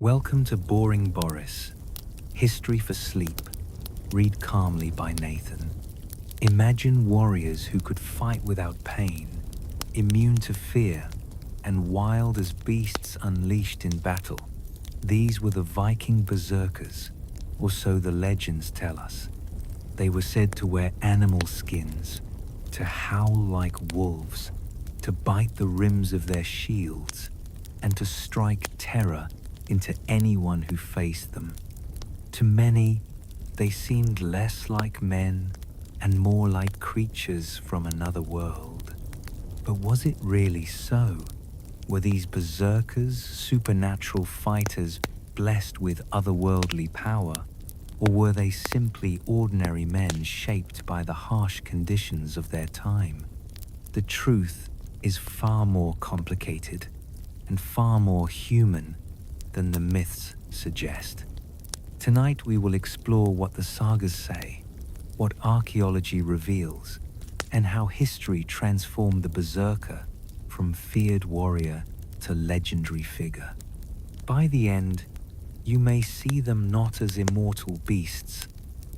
Welcome to Boring Boris, History for Sleep. Read calmly by Nathan. Imagine warriors who could fight without pain, immune to fear, and wild as beasts unleashed in battle. These were the Viking Berserkers, or so the legends tell us. They were said to wear animal skins, to howl like wolves, to bite the rims of their shields, and to strike terror into anyone who faced them. To many, they seemed less like men and more like creatures from another world. But was it really so? Were these berserkers supernatural fighters blessed with otherworldly power, or were they simply ordinary men shaped by the harsh conditions of their time? The truth is far more complicated and far more human than the myths suggest. Tonight we will explore what the sagas say, what archaeology reveals, and how history transformed the berserker from feared warrior to legendary figure. By the end, you may see them not as immortal beasts,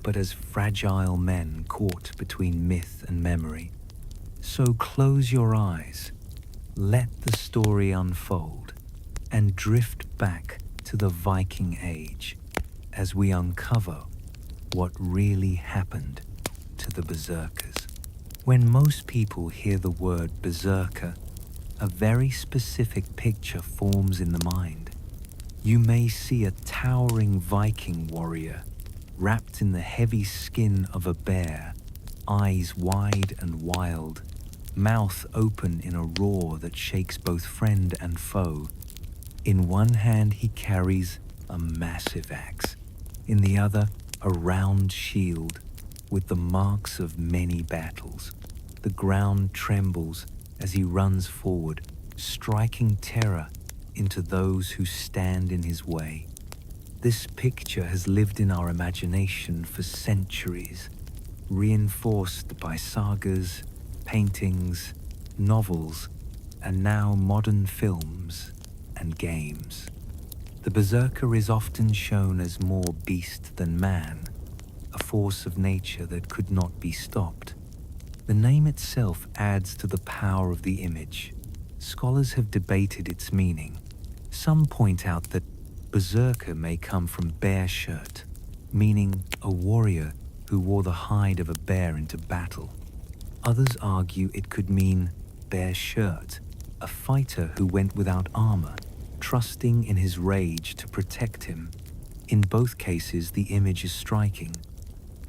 but as fragile men caught between myth and memory. So close your eyes, let the story unfold, and drift back to the Viking Age as we uncover what really happened to the berserkers. When most people hear the word berserker, a very specific picture forms in the mind. You may see a towering Viking warrior wrapped in the heavy skin of a bear, eyes wide and wild, mouth open in a roar that shakes both friend and foe. In one hand he carries a massive axe, in the other a round shield with the marks of many battles. The ground trembles as he runs forward, striking terror into those who stand in his way. This picture has lived in our imagination for centuries, reinforced by sagas, paintings, novels, and now modern films and games. The berserker is often shown as more beast than man, a force of nature that could not be stopped. The name itself adds to the power of the image. Scholars have debated its meaning. Some point out that berserker may come from bear shirt, meaning a warrior who wore the hide of a bear into battle. Others argue it could mean bear shirt, a fighter who went without armor, trusting in his rage to protect him. In both cases, the image is striking.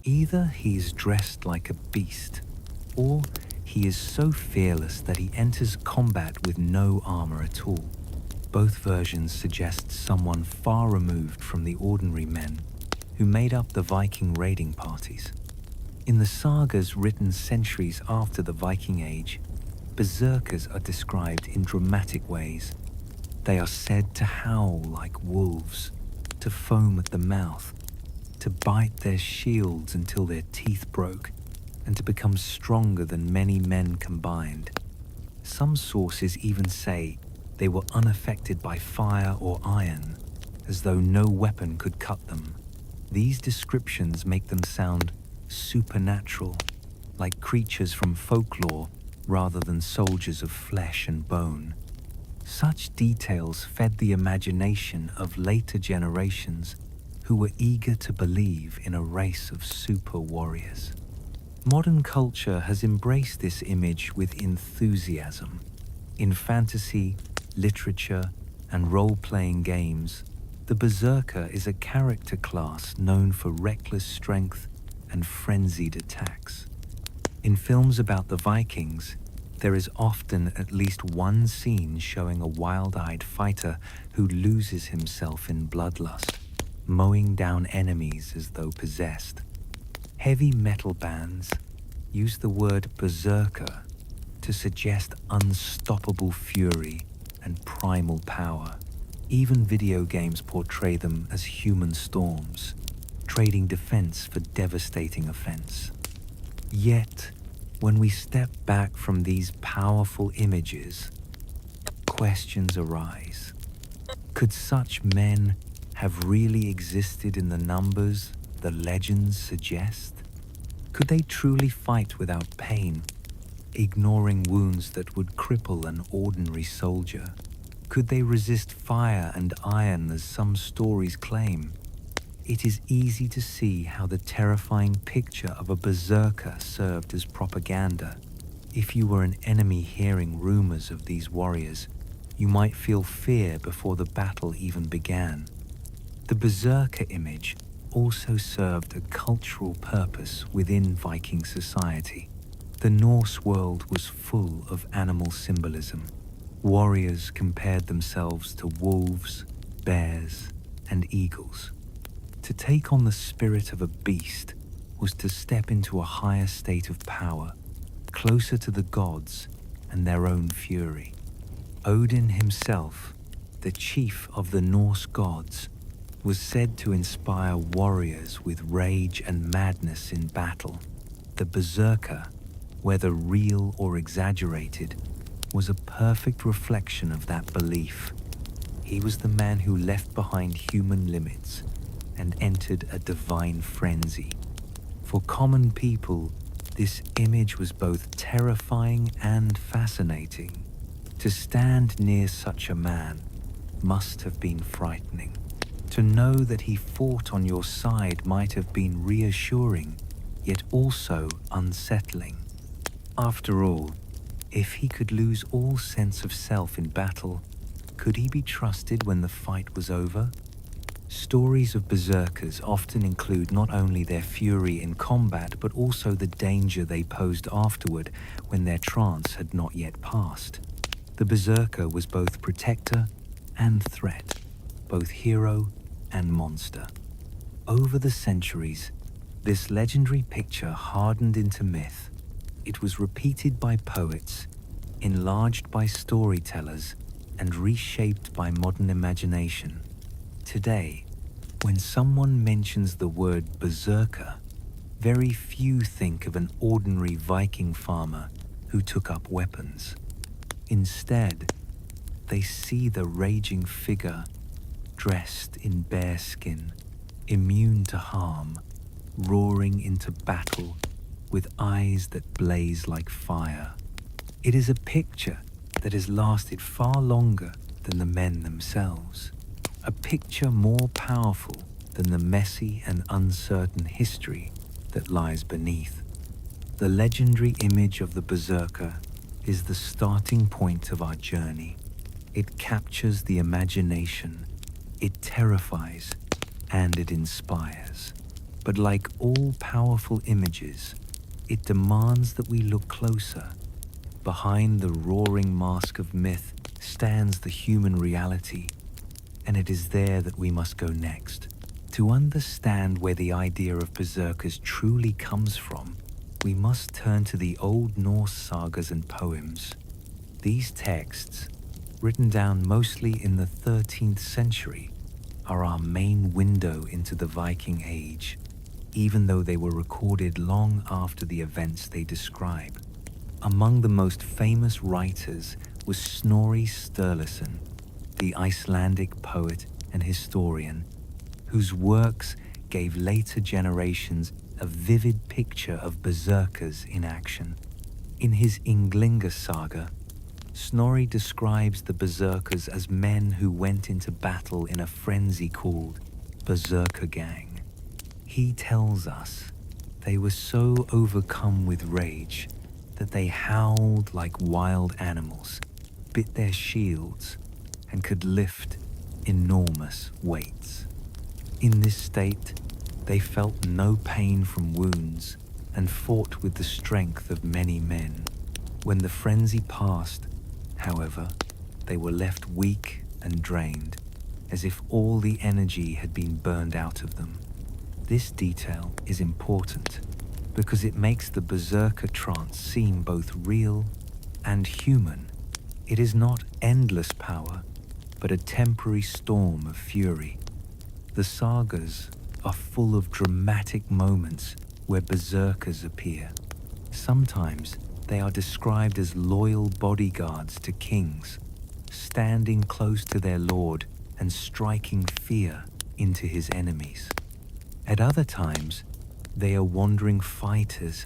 Either he is dressed like a beast, or he is so fearless that he enters combat with no armor at all. Both versions suggest someone far removed from the ordinary men who made up the Viking raiding parties. In the sagas written centuries after the Viking Age, berserkers are described in dramatic ways. They are said to howl like wolves, to foam at the mouth, to bite their shields until their teeth broke, and to become stronger than many men combined. Some sources even say they were unaffected by fire or iron, as though no weapon could cut them. These descriptions make them sound supernatural, like creatures from folklore rather than soldiers of flesh and bone. Such details fed the imagination of later generations who were eager to believe in a race of super warriors. Modern culture has embraced this image with enthusiasm. In fantasy, literature, and role-playing games, the berserker is a character class known for reckless strength and frenzied attacks. In films about the Vikings, there is often at least one scene showing a wild-eyed fighter who loses himself in bloodlust, mowing down enemies as though possessed. Heavy metal bands use the word berserker to suggest unstoppable fury and primal power. Even video games portray them as human storms, trading defense for devastating offense. Yet, when we step back from these powerful images, questions arise. Could such men have really existed in the numbers the legends suggest? Could they truly fight without pain, ignoring wounds that would cripple an ordinary soldier? Could they resist fire and iron as some stories claim? It is easy to see how the terrifying picture of a berserker served as propaganda. If you were an enemy hearing rumors of these warriors, you might feel fear before the battle even began. The berserker image also served a cultural purpose within Viking society. The Norse world was full of animal symbolism. Warriors compared themselves to wolves, bears, and eagles. To take on the spirit of a beast was to step into a higher state of power, closer to the gods and their own fury. Odin himself, the chief of the Norse gods, was said to inspire warriors with rage and madness in battle. The berserker, whether real or exaggerated, was a perfect reflection of that belief. He was the man who left behind human limits and entered a divine frenzy. For common people, this image was both terrifying and fascinating. To stand near such a man must have been frightening. To know that he fought on your side might have been reassuring, yet also unsettling. After all, if he could lose all sense of self in battle, could he be trusted when the fight was over? Stories of berserkers often include not only their fury in combat, but also the danger they posed afterward when their trance had not yet passed. The berserker was both protector and threat, both hero and monster. Over the centuries, this legendary picture hardened into myth. It was repeated by poets, enlarged by storytellers, and reshaped by modern imagination. Today, when someone mentions the word berserker, very few think of an ordinary Viking farmer who took up weapons. Instead, they see the raging figure dressed in bear skin, immune to harm, roaring into battle with eyes that blaze like fire. It is a picture that has lasted far longer than the men themselves, a picture more powerful than the messy and uncertain history that lies beneath. The legendary image of the berserker is the starting point of our journey. It captures the imagination, it terrifies, and it inspires. But like all powerful images, it demands that we look closer. Behind the roaring mask of myth stands the human reality, and it is there that we must go next. To understand where the idea of berserkers truly comes from, we must turn to the old Norse sagas and poems. These texts, written down mostly in the 13th century, are our main window into the Viking Age, even though they were recorded long after the events they describe. Among the most famous writers was Snorri Sturluson, the Icelandic poet and historian, whose works gave later generations a vivid picture of berserkers in action. In his Ynglinga saga, Snorri describes the berserkers as men who went into battle in a frenzy called berserkergang. He tells us they were so overcome with rage that they howled like wild animals, bit their shields, and could lift enormous weights. In this state, they felt no pain from wounds and fought with the strength of many men. When the frenzy passed, however, they were left weak and drained, as if all the energy had been burned out of them. This detail is important because it makes the berserker trance seem both real and human. It is not endless power, but a temporary storm of fury. The sagas are full of dramatic moments where berserkers appear. Sometimes they are described as loyal bodyguards to kings, standing close to their lord and striking fear into his enemies. At other times, they are wandering fighters,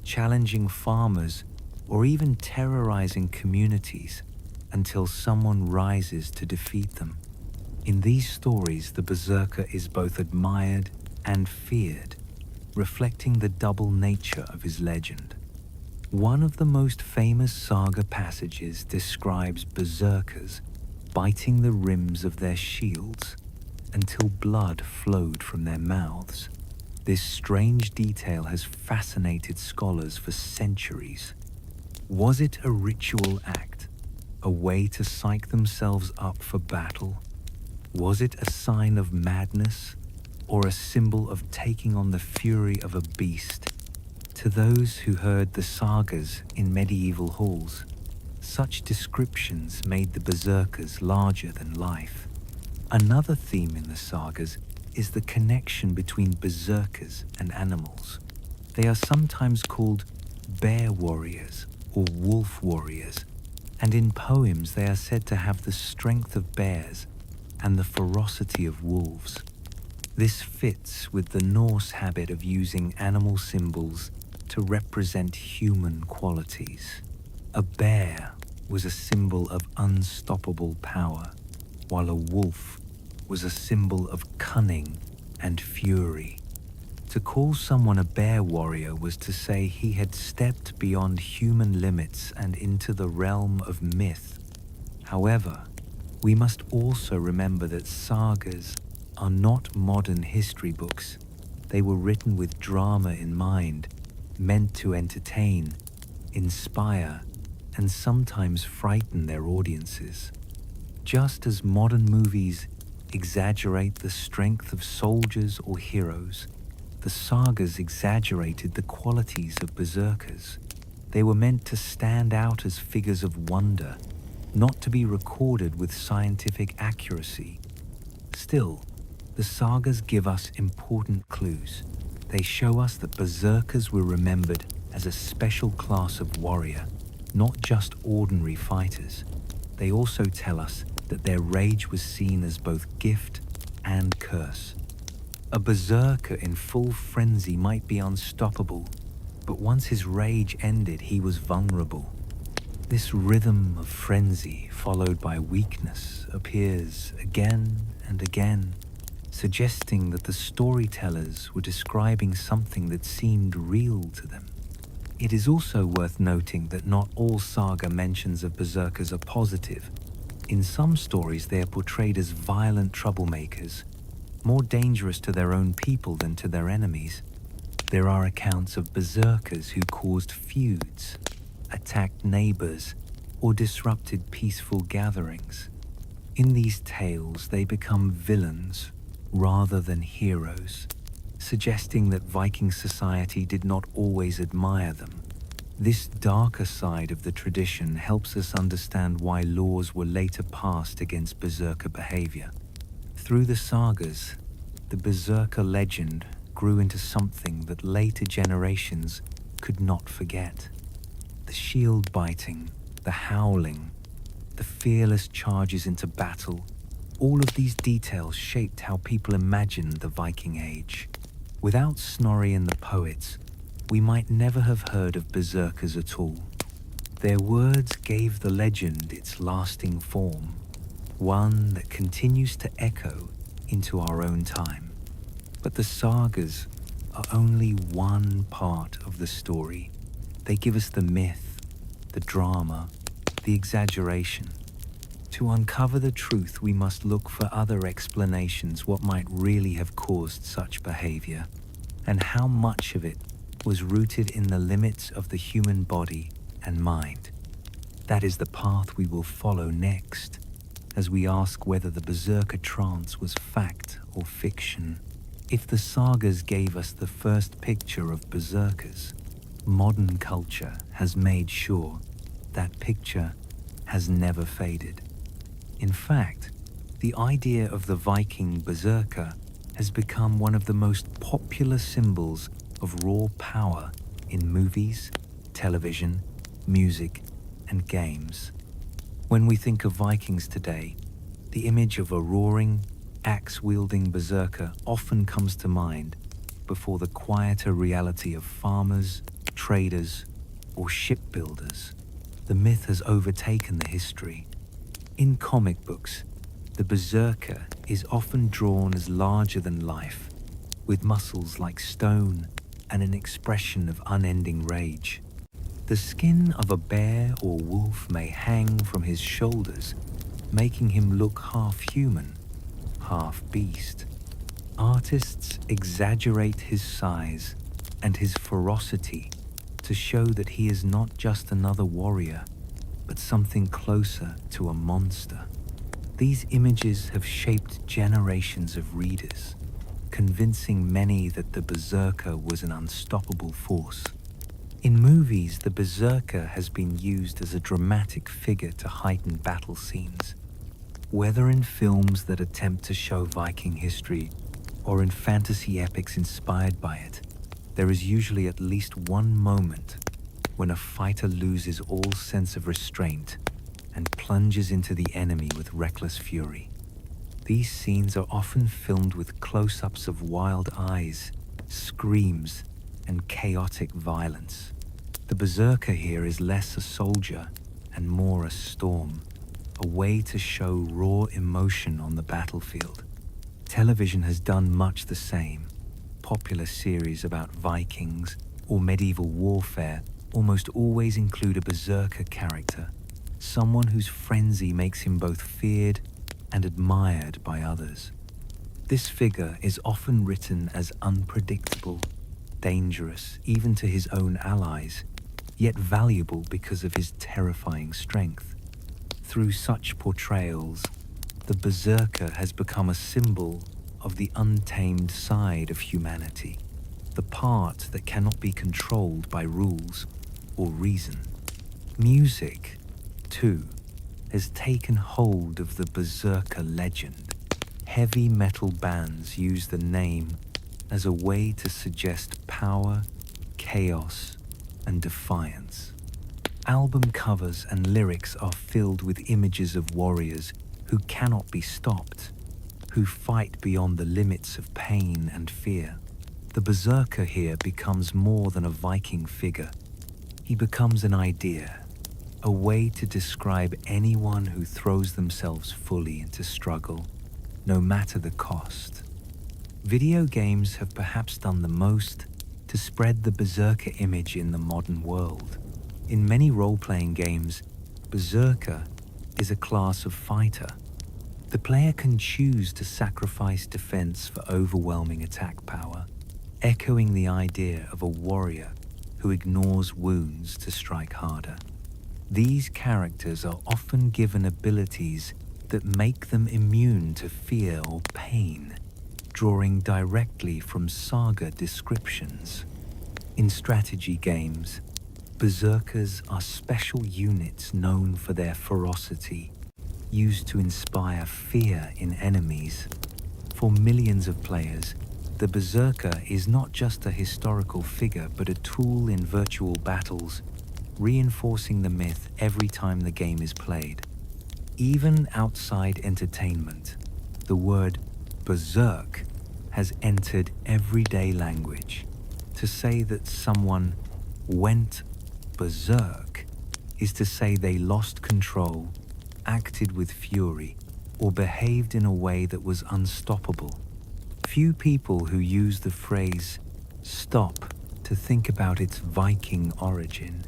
challenging farmers, or even terrorizing communities until someone rises to defeat them. In these stories, the berserker is both admired and feared, reflecting the double nature of his legend. One of the most famous saga passages describes berserkers biting the rims of their shields until blood flowed from their mouths. This strange detail has fascinated scholars for centuries. Was it a ritual act, a way to psych themselves up for battle? Was it a sign of madness, or a symbol of taking on the fury of a beast? To those who heard the sagas in medieval halls, such descriptions made the berserkers larger than life. Another theme in the sagas is the connection between berserkers and animals. They are sometimes called bear warriors or wolf warriors, and in poems they are said to have the strength of bears and the ferocity of wolves. This fits with the Norse habit of using animal symbols to represent human qualities. A bear was a symbol of unstoppable power, while a wolf was a symbol of cunning and fury. To call someone a bear warrior was to say he had stepped beyond human limits and into the realm of myth. However, we must also remember that sagas are not modern history books. They were written with drama in mind, meant to entertain, inspire, and sometimes frighten their audiences. Just as modern movies exaggerate the strength of soldiers or heroes, the sagas exaggerated the qualities of berserkers. They were meant to stand out as figures of wonder, not to be recorded with scientific accuracy. Still, the sagas give us important clues. They show us that berserkers were remembered as a special class of warrior, not just ordinary fighters. They also tell us that their rage was seen as both gift and curse. A berserker in full frenzy might be unstoppable, but once his rage ended, he was vulnerable. This rhythm of frenzy, followed by weakness, appears again and again, suggesting that the storytellers were describing something that seemed real to them. It is also worth noting that not all saga mentions of berserkers are positive. In some stories, they are portrayed as violent troublemakers, more dangerous to their own people than to their enemies. There are accounts of berserkers who caused feuds, attacked neighbors, or disrupted peaceful gatherings. In these tales, they become villains rather than heroes, suggesting that Viking society did not always admire them. This darker side of the tradition helps us understand why laws were later passed against berserker behavior. Through the sagas, the berserker legend grew into something that later generations could not forget. The shield biting, the howling, the fearless charges into battle, all of these details shaped how people imagined the Viking Age. Without Snorri and the poets, we might never have heard of berserkers at all. Their words gave the legend its lasting form, one that continues to echo into our own time. But the sagas are only one part of the story. They give us the myth, the drama, the exaggeration. To uncover the truth, we must look for other explanations, what might really have caused such behavior, and how much of it was rooted in the limits of the human body and mind. That is the path we will follow next, as we ask whether the berserker trance was fact or fiction. If the sagas gave us the first picture of berserkers, modern culture has made sure that picture has never faded. In fact, the idea of the Viking berserker has become one of the most popular symbols of raw power in movies, television, music, and games. When we think of Vikings today, The image of a roaring, axe-wielding berserker often comes to mind before the quieter reality of farmers, traders, or shipbuilders. The myth has overtaken the history. In comic books, the berserker is often drawn as larger than life, with muscles like stone and an expression of unending rage. The skin of a bear or wolf may hang from his shoulders, making him look half human, half beast. Artists exaggerate his size and his ferocity to show that he is not just another warrior, but something closer to a monster. These images have shaped generations of readers, convincing many that the berserker was an unstoppable force. In movies, the berserker has been used as a dramatic figure to heighten battle scenes. Whether in films that attempt to show Viking history or in fantasy epics inspired by it, there is usually at least one moment when a fighter loses all sense of restraint and plunges into the enemy with reckless fury. These scenes are often filmed with close-ups of wild eyes, screams, and chaotic violence. The berserker here is less a soldier and more a storm, a way to show raw emotion on the battlefield. Television has done much the same. Popular series about Vikings or medieval warfare almost always include a berserker character, someone whose frenzy makes him both feared and admired by others. This figure is often written as unpredictable, dangerous even to his own allies, yet valuable because of his terrifying strength. Through such portrayals, the berserker has become a symbol of the untamed side of humanity, the part that cannot be controlled by rules or reason. Music, too, has taken hold of the berserker legend. Heavy metal bands use the name as a way to suggest power, chaos, and defiance. Album covers and lyrics are filled with images of warriors who cannot be stopped, who fight beyond the limits of pain and fear. The berserker here becomes more than a Viking figure. He becomes an idea, a way to describe anyone who throws themselves fully into struggle, no matter the cost. Video games have perhaps done the most to spread the berserker image in the modern world. In many role-playing games, berserker is a class of fighter. The player can choose to sacrifice defense for overwhelming attack power, echoing the idea of a warrior who ignores wounds to strike harder. These characters are often given abilities that make them immune to fear or pain, drawing directly from saga descriptions. In strategy games, berserkers are special units known for their ferocity, used to inspire fear in enemies. For millions of players, the berserker is not just a historical figure but a tool in virtual battles, reinforcing the myth every time the game is played. Even outside entertainment, the word berserk has entered everyday language. To say that someone went berserk is to say they lost control, acted with fury, or behaved in a way that was unstoppable. Few people who use the phrase stop to think about its Viking origin,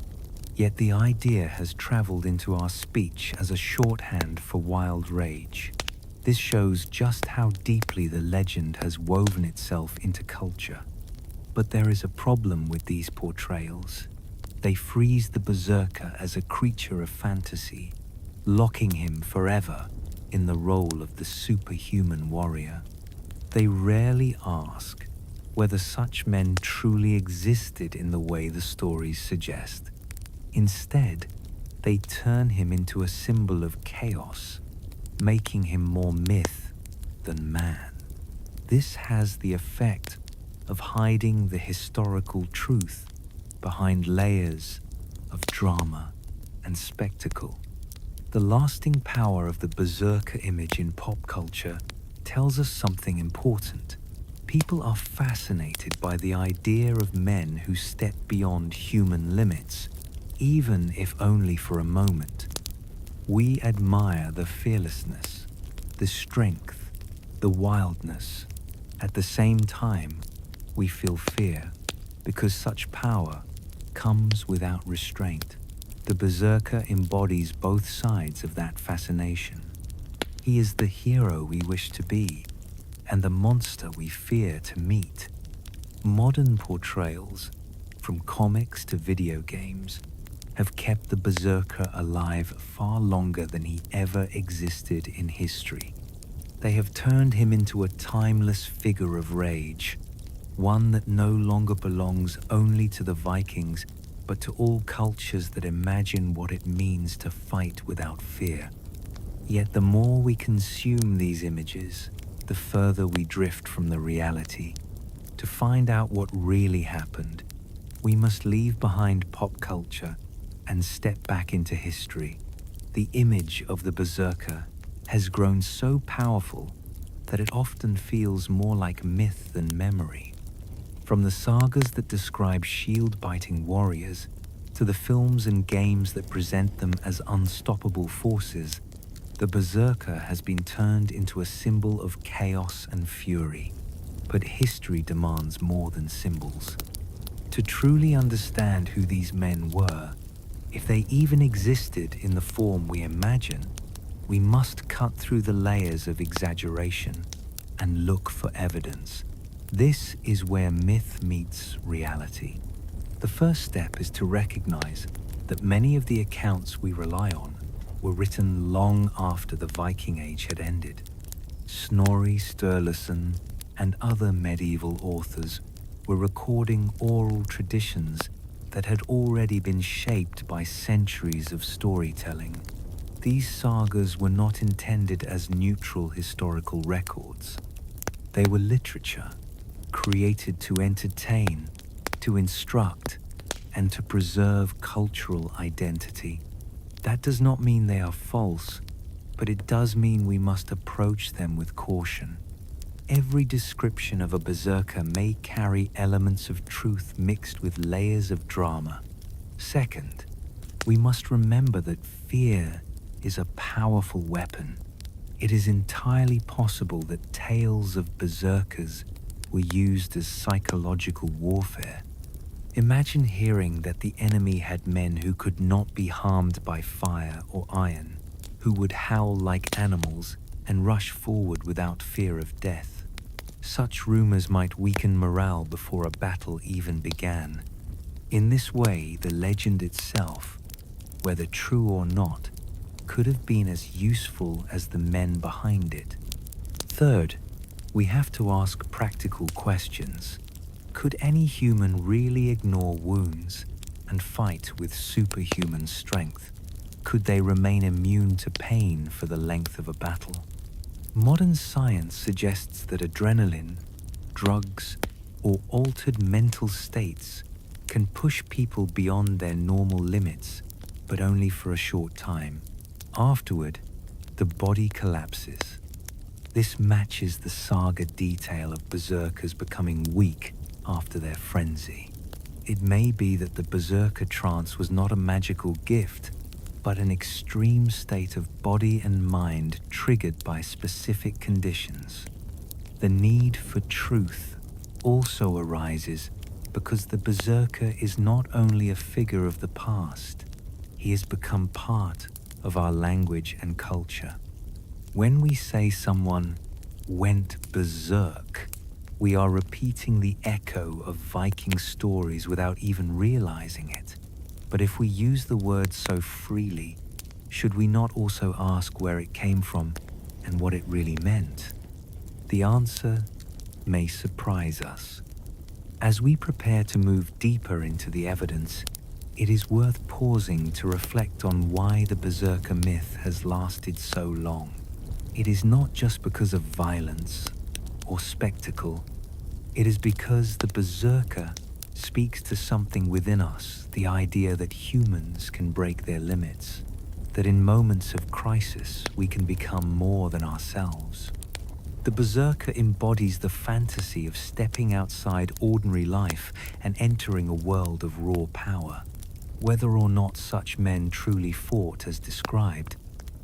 yet the idea has traveled into our speech as a shorthand for wild rage. This shows just how deeply the legend has woven itself into culture. But there is a problem with these portrayals. They freeze the berserker as a creature of fantasy, locking him forever in the role of the superhuman warrior. They rarely ask whether such men truly existed in the way the stories suggest. Instead, they turn him into a symbol of chaos, making him more myth than man. This has the effect of hiding the historical truth behind layers of drama and spectacle. The lasting power of the berserker image in pop culture tells us something important. People are fascinated by the idea of men who step beyond human limits, even if only for a moment. We admire the fearlessness, the strength, the wildness. At the same time, we feel fear, because such power comes without restraint. The berserker embodies both sides of that fascination. He is the hero we wish to be, and the monster we fear to meet. Modern portrayals, from comics to video games, have kept the berserker alive far longer than he ever existed in history. They have turned him into a timeless figure of rage, one that no longer belongs only to the Vikings, but to all cultures that imagine what it means to fight without fear. Yet the more we consume these images, the further we drift from the reality. To find out what really happened, we must leave behind pop culture and step back into history. The image of the berserker has grown so powerful that it often feels more like myth than memory. From the sagas that describe shield-biting warriors to the films and games that present them as unstoppable forces, the berserker has been turned into a symbol of chaos and fury. But history demands more than symbols. To truly understand who these men were, if they even existed in the form we imagine, we must cut through the layers of exaggeration and look for evidence. This is where myth meets reality. The first step is to recognize that many of the accounts we rely on were written long after the Viking Age had ended. Snorri Sturluson and other medieval authors were recording oral traditions that had already been shaped by centuries of storytelling. These sagas were not intended as neutral historical records. They were literature, created to entertain, to instruct, and to preserve cultural identity. That does not mean they are false, but it does mean we must approach them with caution. Every description of a berserker may carry elements of truth mixed with layers of drama. Second, we must remember that fear is a powerful weapon. It is entirely possible that tales of berserkers were used as psychological warfare. Imagine hearing that the enemy had men who could not be harmed by fire or iron, who would howl like animals and rush forward without fear of death. Such rumors might weaken morale before a battle even began. In this way, the legend itself, whether true or not, could have been as useful as the men behind it. Third, we have to ask practical questions. Could any human really ignore wounds and fight with superhuman strength? Could they remain immune to pain for the length of a battle? Modern science suggests that adrenaline, drugs, or altered mental states can push people beyond their normal limits, but only for a short time. Afterward, the body collapses. This matches the saga detail of berserkers becoming weak after their frenzy. It may be that the berserker trance was not a magical gift, but an extreme state of body and mind triggered by specific conditions. The need for truth also arises because the berserker is not only a figure of the past, he has become part of our language and culture. When we say someone went berserk, we are repeating the echo of Viking stories without even realizing it. But if we use the word so freely, should we not also ask where it came from and what it really meant? The answer may surprise us. As we prepare to move deeper into the evidence, it is worth pausing to reflect on why the berserker myth has lasted so long. It is not just because of violence or spectacle. It is because the berserker speaks to something within us, the idea that humans can break their limits. that in moments of crisis we can become more than ourselves. The berserker embodies the fantasy of stepping outside ordinary life and entering a world of raw power. Whether or not such men truly fought as described,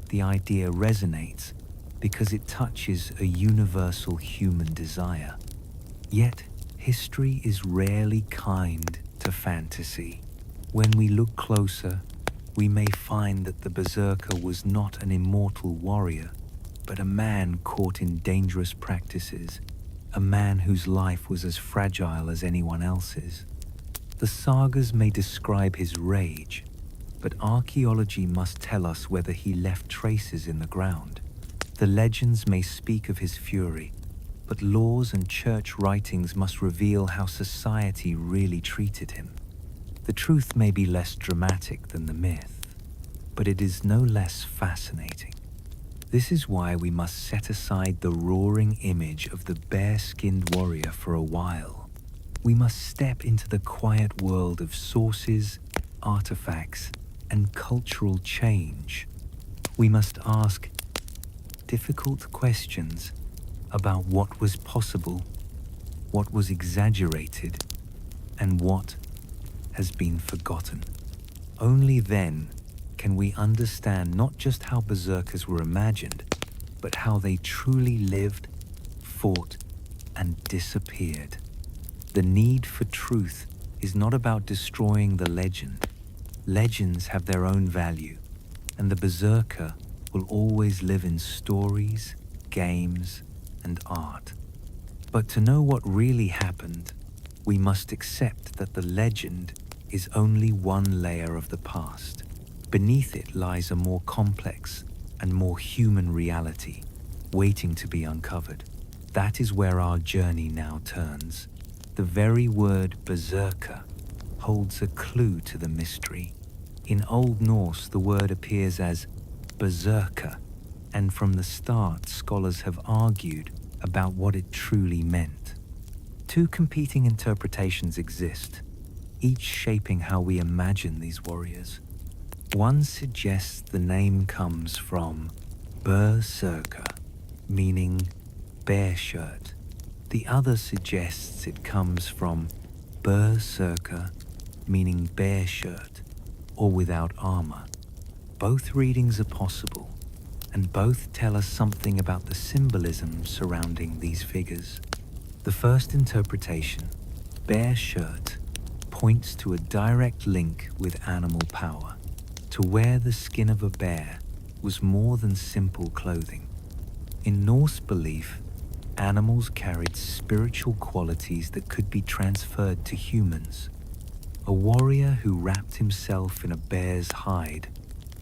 the idea resonates because it touches a universal human desire. Yet, history is rarely kind to fantasy. When we look closer, we may find that the berserker was not an immortal warrior, but a man caught in dangerous practices, a man whose life was as fragile as anyone else's. The sagas may describe his rage, but archaeology must tell us whether he left traces in the ground. The legends may speak of his fury, but laws and church writings must reveal how society really treated him. The truth may be less dramatic than the myth, but it is no less fascinating. This is why we must set aside the roaring image of the bare-skinned warrior for a while. We must step into the quiet world of sources, artifacts, and cultural change. We must ask difficult questions about what was possible, what was exaggerated, and what has been forgotten. Only then can we understand not just how berserkers were imagined, but how they truly lived, fought, and disappeared. The need for truth is not about destroying the legend. Legends have their own value, and the berserker will always live in stories, games, and art. But to know what really happened, we must accept that the legend is only one layer of the past. Beneath it lies a more complex and more human reality, waiting to be uncovered. That is where our journey now turns. The very word berserker holds a clue to the mystery. In Old Norse, the word appears as berserker, and from the start, scholars have argued about what it truly meant. Two competing interpretations exist, each shaping how we imagine these warriors. One suggests the name comes from berserker, meaning bear shirt. The other suggests it comes from berserker, meaning bear shirt, or without armor. Both readings are possible, and both tell us something about the symbolism surrounding these figures. The first interpretation, bear shirt, points to a direct link with animal power. To wear the skin of a bear was more than simple clothing. In Norse belief, animals carried spiritual qualities that could be transferred to humans. A warrior who wrapped himself in a bear's hide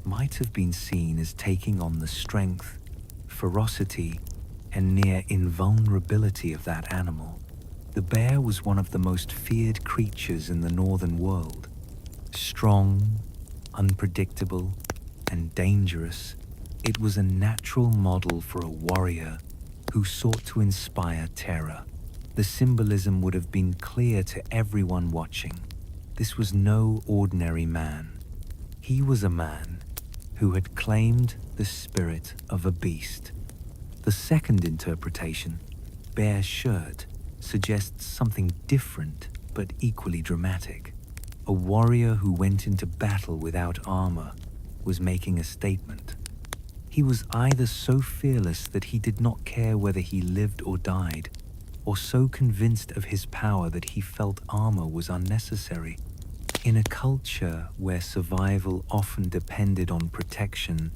might have been seen as taking on the strength, ferocity, and near invulnerability of that animal. The bear was one of the most feared creatures in the northern world. Strong, unpredictable, and dangerous, it was a natural model for a warrior who sought to inspire terror. The symbolism would have been clear to everyone watching. This was no ordinary man. He was a man who had claimed the spirit of a beast. The second interpretation, bear shirt, suggests something different but equally dramatic. A warrior who went into battle without armor was making a statement. He was either so fearless that he did not care whether he lived or died, or so convinced of his power that he felt armor was unnecessary. In a culture where survival often depended on protection,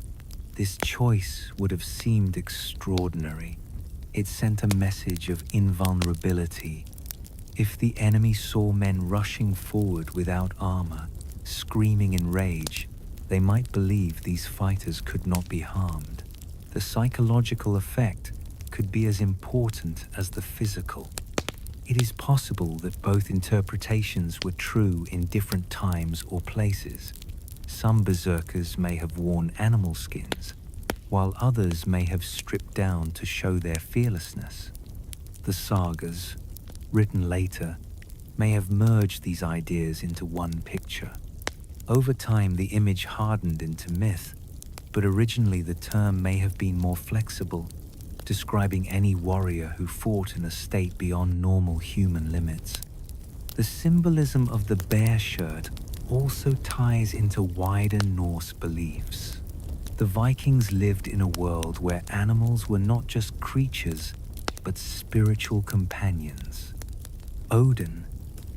this choice would have seemed extraordinary. It sent a message of invulnerability. If the enemy saw men rushing forward without armor, screaming in rage, they might believe these fighters could not be harmed. The psychological effect could be as important as the physical. It is possible that both interpretations were true in different times or places. Some berserkers may have worn animal skins, while others may have stripped down to show their fearlessness. The sagas, written later, may have merged these ideas into one picture. Over time, the image hardened into myth, but originally the term may have been more flexible, describing any warrior who fought in a state beyond normal human limits. The symbolism of the bear shirt also ties into wider Norse beliefs. The Vikings lived in a world where animals were not just creatures, but spiritual companions. Odin,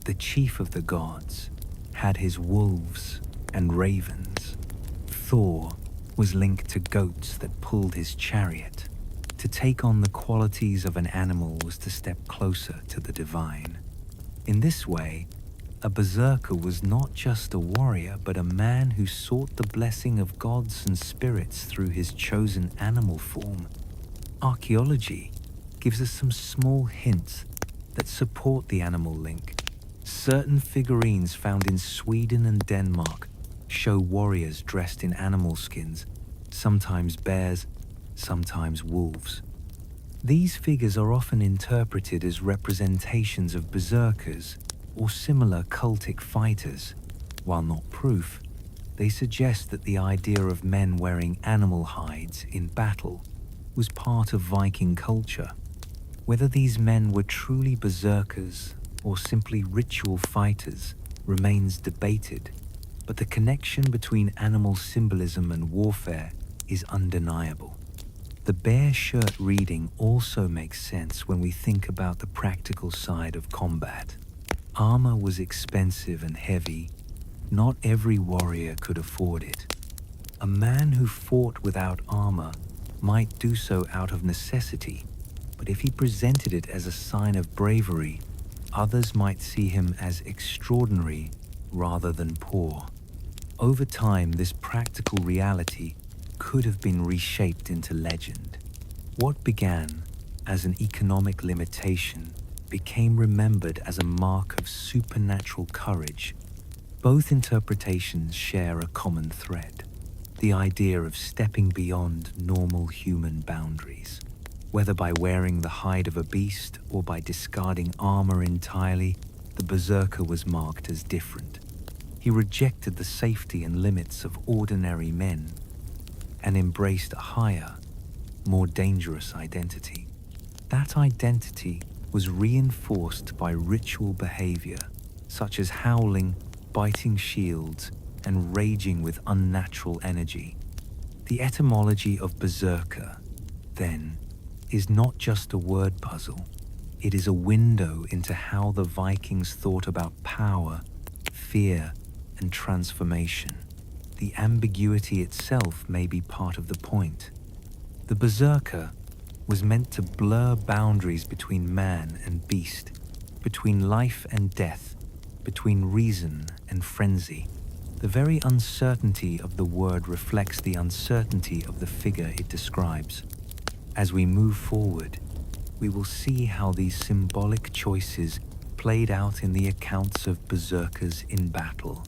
the chief of the gods, had his wolves and ravens. Thor was linked to goats that pulled his chariot. To take on the qualities of an animal was to step closer to the divine. In this way, a berserker was not just a warrior, but a man who sought the blessing of gods and spirits through his chosen animal form. Archaeology gives us some small hints that support the animal link. Certain figurines found in Sweden and Denmark show warriors dressed in animal skins, sometimes bears, sometimes wolves. These figures are often interpreted as representations of berserkers or similar cultic fighters. While not proof, they suggest that the idea of men wearing animal hides in battle was part of Viking culture. Whether these men were truly berserkers or simply ritual fighters remains debated, but the connection between animal symbolism and warfare is undeniable. The bear shirt reading also makes sense when we think about the practical side of combat. Armor was expensive and heavy. Not every warrior could afford it. A man who fought without armor might do so out of necessity, but if he presented it as a sign of bravery, others might see him as extraordinary rather than poor. Over time, this practical reality could have been reshaped into legend. What began as an economic limitation became remembered as a mark of supernatural courage. Both interpretations share a common thread: the idea of stepping beyond normal human boundaries. Whether by wearing the hide of a beast or by discarding armor entirely, the berserker was marked as different. He rejected the safety and limits of ordinary men and embraced a higher, more dangerous identity. That identity was reinforced by ritual behavior, such as howling, biting shields, and raging with unnatural energy. The etymology of berserker, then, is not just a word puzzle. It is a window into how the Vikings thought about power, fear, and transformation. The ambiguity itself may be part of the point. The berserker was meant to blur boundaries between man and beast, between life and death, between reason and frenzy. The very uncertainty of the word reflects the uncertainty of the figure it describes. As we move forward, we will see how these symbolic choices played out in the accounts of berserkers in battle.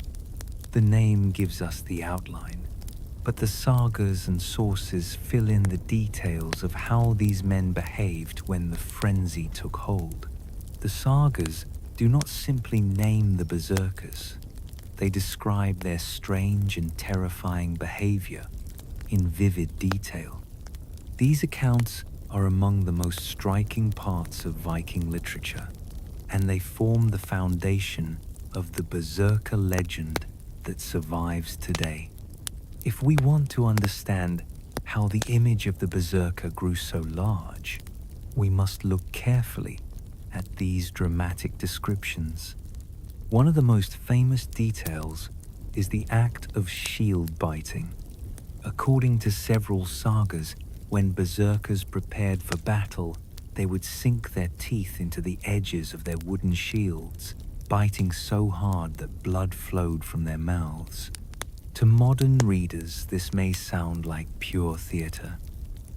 The name gives us the outline, but the sagas and sources fill in the details of how these men behaved when the frenzy took hold. The sagas do not simply name the berserkers. They describe their strange and terrifying behavior in vivid detail. These accounts are among the most striking parts of Viking literature, and they form the foundation of the berserker legend that survives today. If we want to understand how the image of the berserker grew so large, we must look carefully at these dramatic descriptions. One of the most famous details is the act of shield biting. According to several sagas, when berserkers prepared for battle, they would sink their teeth into the edges of their wooden shields, biting so hard that blood flowed from their mouths. To modern readers, this may sound like pure theater,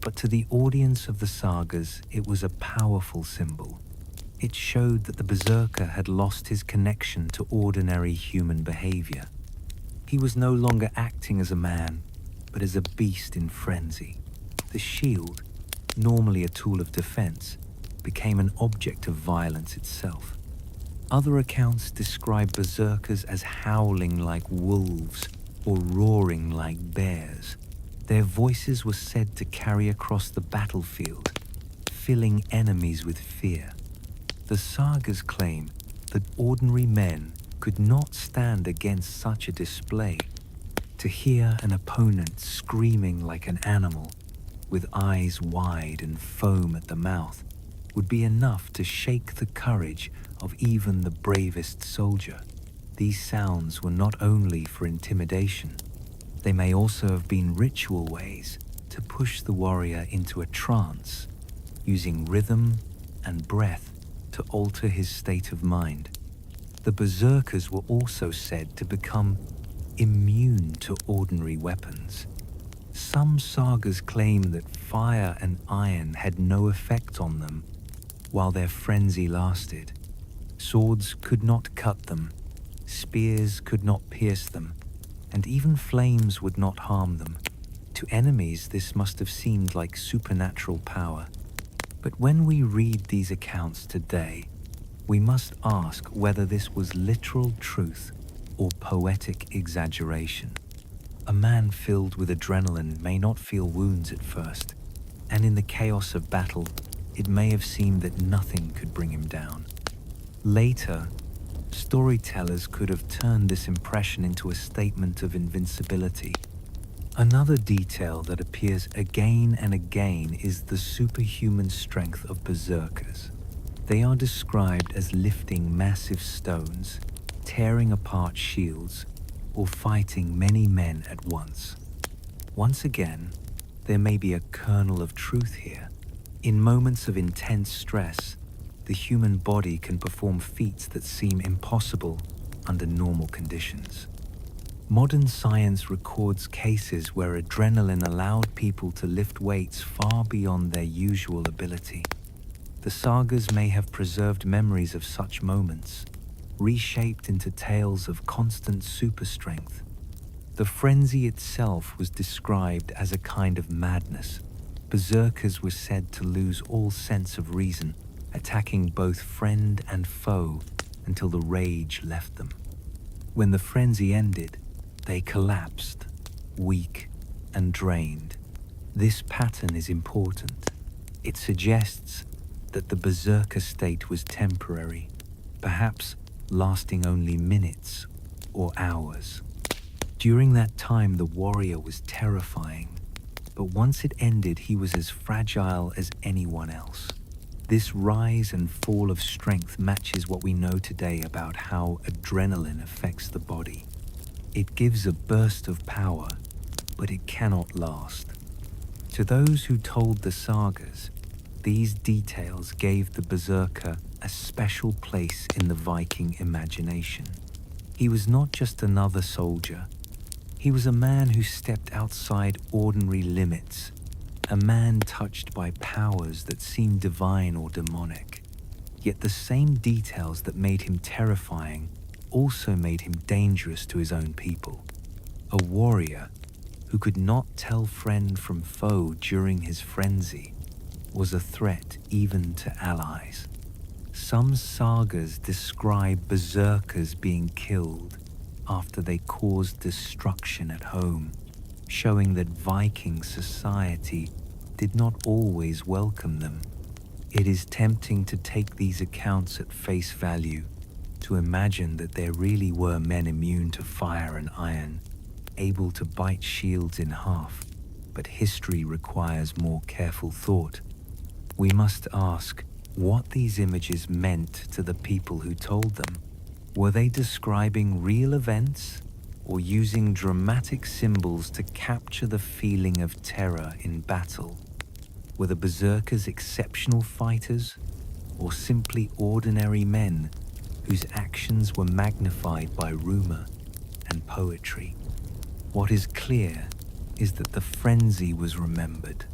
but to the audience of the sagas, it was a powerful symbol. It showed that the berserker had lost his connection to ordinary human behavior. He was no longer acting as a man, but as a beast in frenzy. The shield, normally a tool of defense, became an object of violence itself. Other accounts describe berserkers as howling like wolves or roaring like bears. Their voices were said to carry across the battlefield, filling enemies with fear. The sagas claim that ordinary men could not stand against such a display. To hear an opponent screaming like an animal, with eyes wide and foam at the mouth, would be enough to shake the courage of even the bravest soldier. These sounds were not only for intimidation, they may also have been ritual ways to push the warrior into a trance, using rhythm and breath to alter his state of mind. The berserkers were also said to become immune to ordinary weapons. Some sagas claim that fire and iron had no effect on them while their frenzy lasted. Swords could not cut them, spears could not pierce them, and even flames would not harm them. To enemies, this must have seemed like supernatural power. But when we read these accounts today, we must ask whether this was literal truth or poetic exaggeration. A man filled with adrenaline may not feel wounds at first, and in the chaos of battle, it may have seemed that nothing could bring him down. Later, storytellers could have turned this impression into a statement of invincibility. Another detail that appears again and again is the superhuman strength of berserkers. They are described as lifting massive stones, tearing apart shields, or fighting many men at once. Once again, there may be a kernel of truth here. In moments of intense stress, the human body can perform feats that seem impossible under normal conditions. Modern science records cases where adrenaline allowed people to lift weights far beyond their usual ability. The sagas may have preserved memories of such moments, reshaped into tales of constant superstrength. The frenzy itself was described as a kind of madness. Berserkers were said to lose all sense of reason, attacking both friend and foe until the rage left them. When the frenzy ended, they collapsed, weak and drained. This pattern is important. It suggests that the berserker state was temporary, perhaps lasting only minutes or hours. During that time, the warrior was terrifying, but once it ended, he was as fragile as anyone else. This rise and fall of strength matches what we know today about how adrenaline affects the body. It gives a burst of power, but it cannot last. To those who told the sagas, these details gave the berserker a special place in the Viking imagination. He was not just another soldier. He was a man who stepped outside ordinary limits, a man touched by powers that seemed divine or demonic. Yet the same details that made him terrifying also made him dangerous to his own people. A warrior who could not tell friend from foe during his frenzy was a threat even to allies. Some sagas describe berserkers being killed after they caused destruction at home, showing that Viking society did not always welcome them. It is tempting to take these accounts at face value, to imagine that there really were men immune to fire and iron, able to bite shields in half, but history requires more careful thought. We must ask what these images meant to the people who told them. Were they describing real events or using dramatic symbols to capture the feeling of terror in battle? Were the berserkers exceptional fighters or simply ordinary men whose actions were magnified by rumor and poetry? What is clear is that the frenzy was remembered.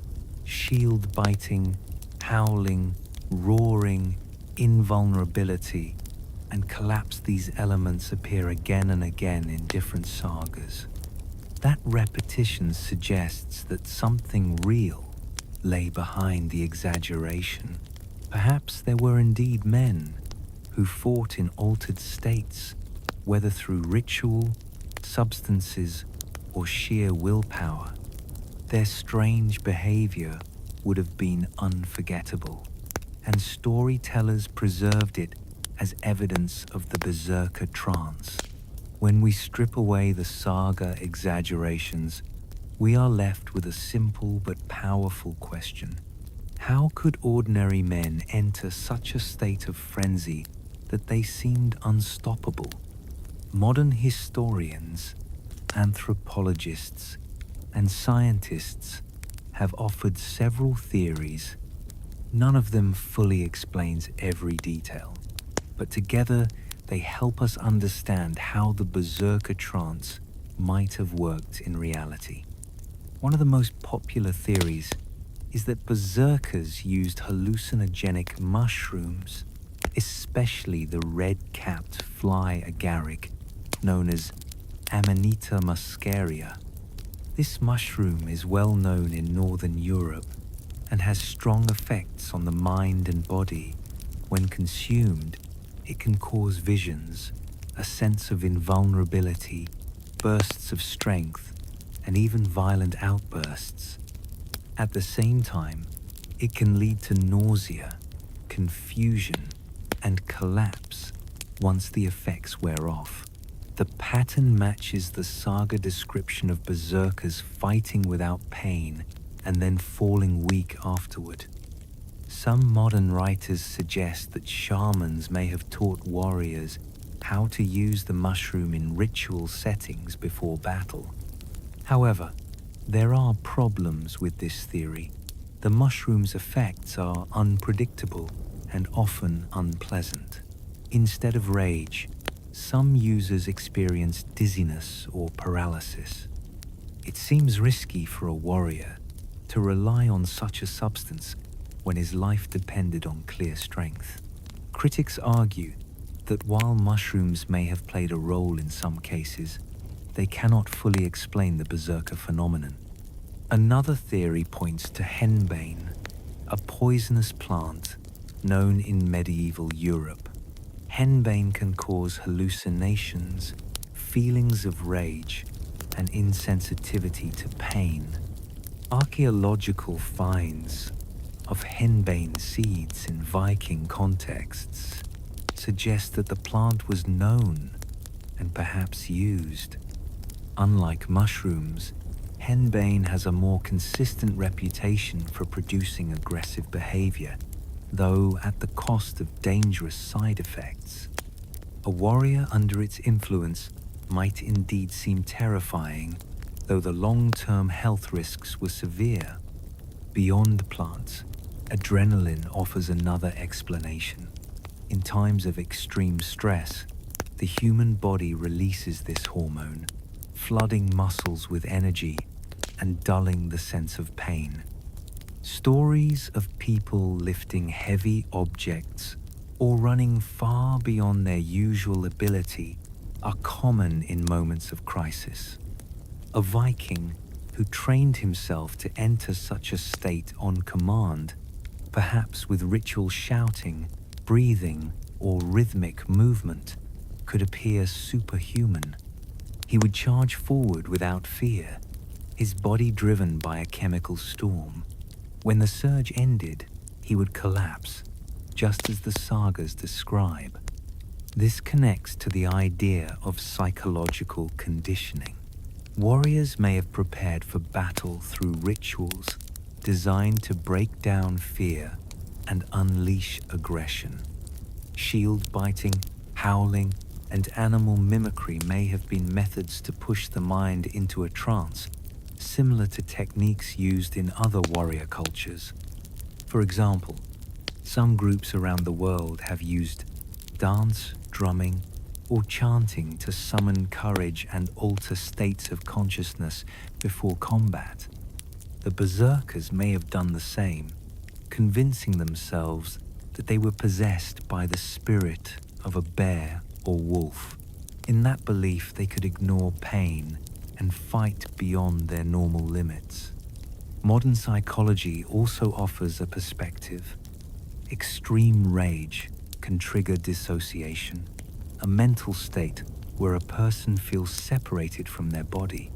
Shield-biting, howling, roaring, invulnerability, and collapse, these elements appear again and again in different sagas. That repetition suggests that something real lay behind the exaggeration. Perhaps there were indeed men who fought in altered states, whether through ritual, substances, or sheer willpower. their strange behavior would have been unforgettable, and storytellers preserved it as evidence of the berserker trance. When we strip away the saga exaggerations, we are left with a simple but powerful question. How could ordinary men enter such a state of frenzy that they seemed unstoppable? Modern historians, anthropologists, and scientists have offered several theories. None of them fully explains every detail, but together they help us understand how the berserker trance might have worked in reality. One of the most popular theories is that berserkers used hallucinogenic mushrooms, especially the red-capped fly agaric known as Amanita muscaria. This mushroom is well known in Northern Europe and has strong effects on the mind and body. When consumed, it can cause visions, a sense of invulnerability, bursts of strength, and even violent outbursts. At the same time, it can lead to nausea, confusion, and collapse once the effects wear off. The pattern matches the saga description of berserkers fighting without pain and then falling weak afterward. Some modern writers suggest that shamans may have taught warriors how to use the mushroom in ritual settings before battle. However, there are problems with this theory. The mushroom's effects are unpredictable and often unpleasant. Instead of rage, some users experience dizziness or paralysis. It seems risky for a warrior to rely on such a substance when his life depended on clear strength. Critics argue that while mushrooms may have played a role in some cases, they cannot fully explain the berserker phenomenon. Another theory points to henbane, a poisonous plant known in medieval Europe. Henbane can cause hallucinations, feelings of rage, and insensitivity to pain. Archaeological finds of henbane seeds in Viking contexts suggest that the plant was known and perhaps used. Unlike mushrooms, henbane has a more consistent reputation for producing aggressive behavior, though at the cost of dangerous side effects. A warrior under its influence might indeed seem terrifying, though the long-term health risks were severe. Beyond plants, adrenaline offers another explanation. In times of extreme stress, the human body releases this hormone, flooding muscles with energy and dulling the sense of pain. Stories of people lifting heavy objects or running far beyond their usual ability are common in moments of crisis. A Viking who trained himself to enter such a state on command, perhaps with ritual shouting, breathing, or rhythmic movement, could appear superhuman. He would charge forward without fear, his body driven by a chemical storm. When the surge ended, he would collapse, just as the sagas describe. This connects to the idea of psychological conditioning. Warriors may have prepared for battle through rituals designed to break down fear and unleash aggression. Shield biting, howling, and animal mimicry may have been methods to push the mind into a trance, similar to techniques used in other warrior cultures. For example, some groups around the world have used dance, drumming, or chanting to summon courage and alter states of consciousness before combat. The berserkers may have done the same, convincing themselves that they were possessed by the spirit of a bear or wolf. In that belief, they could ignore pain and fight beyond their normal limits. Modern psychology also offers a perspective. Extreme rage can trigger dissociation, a mental state where a person feels separated from their body.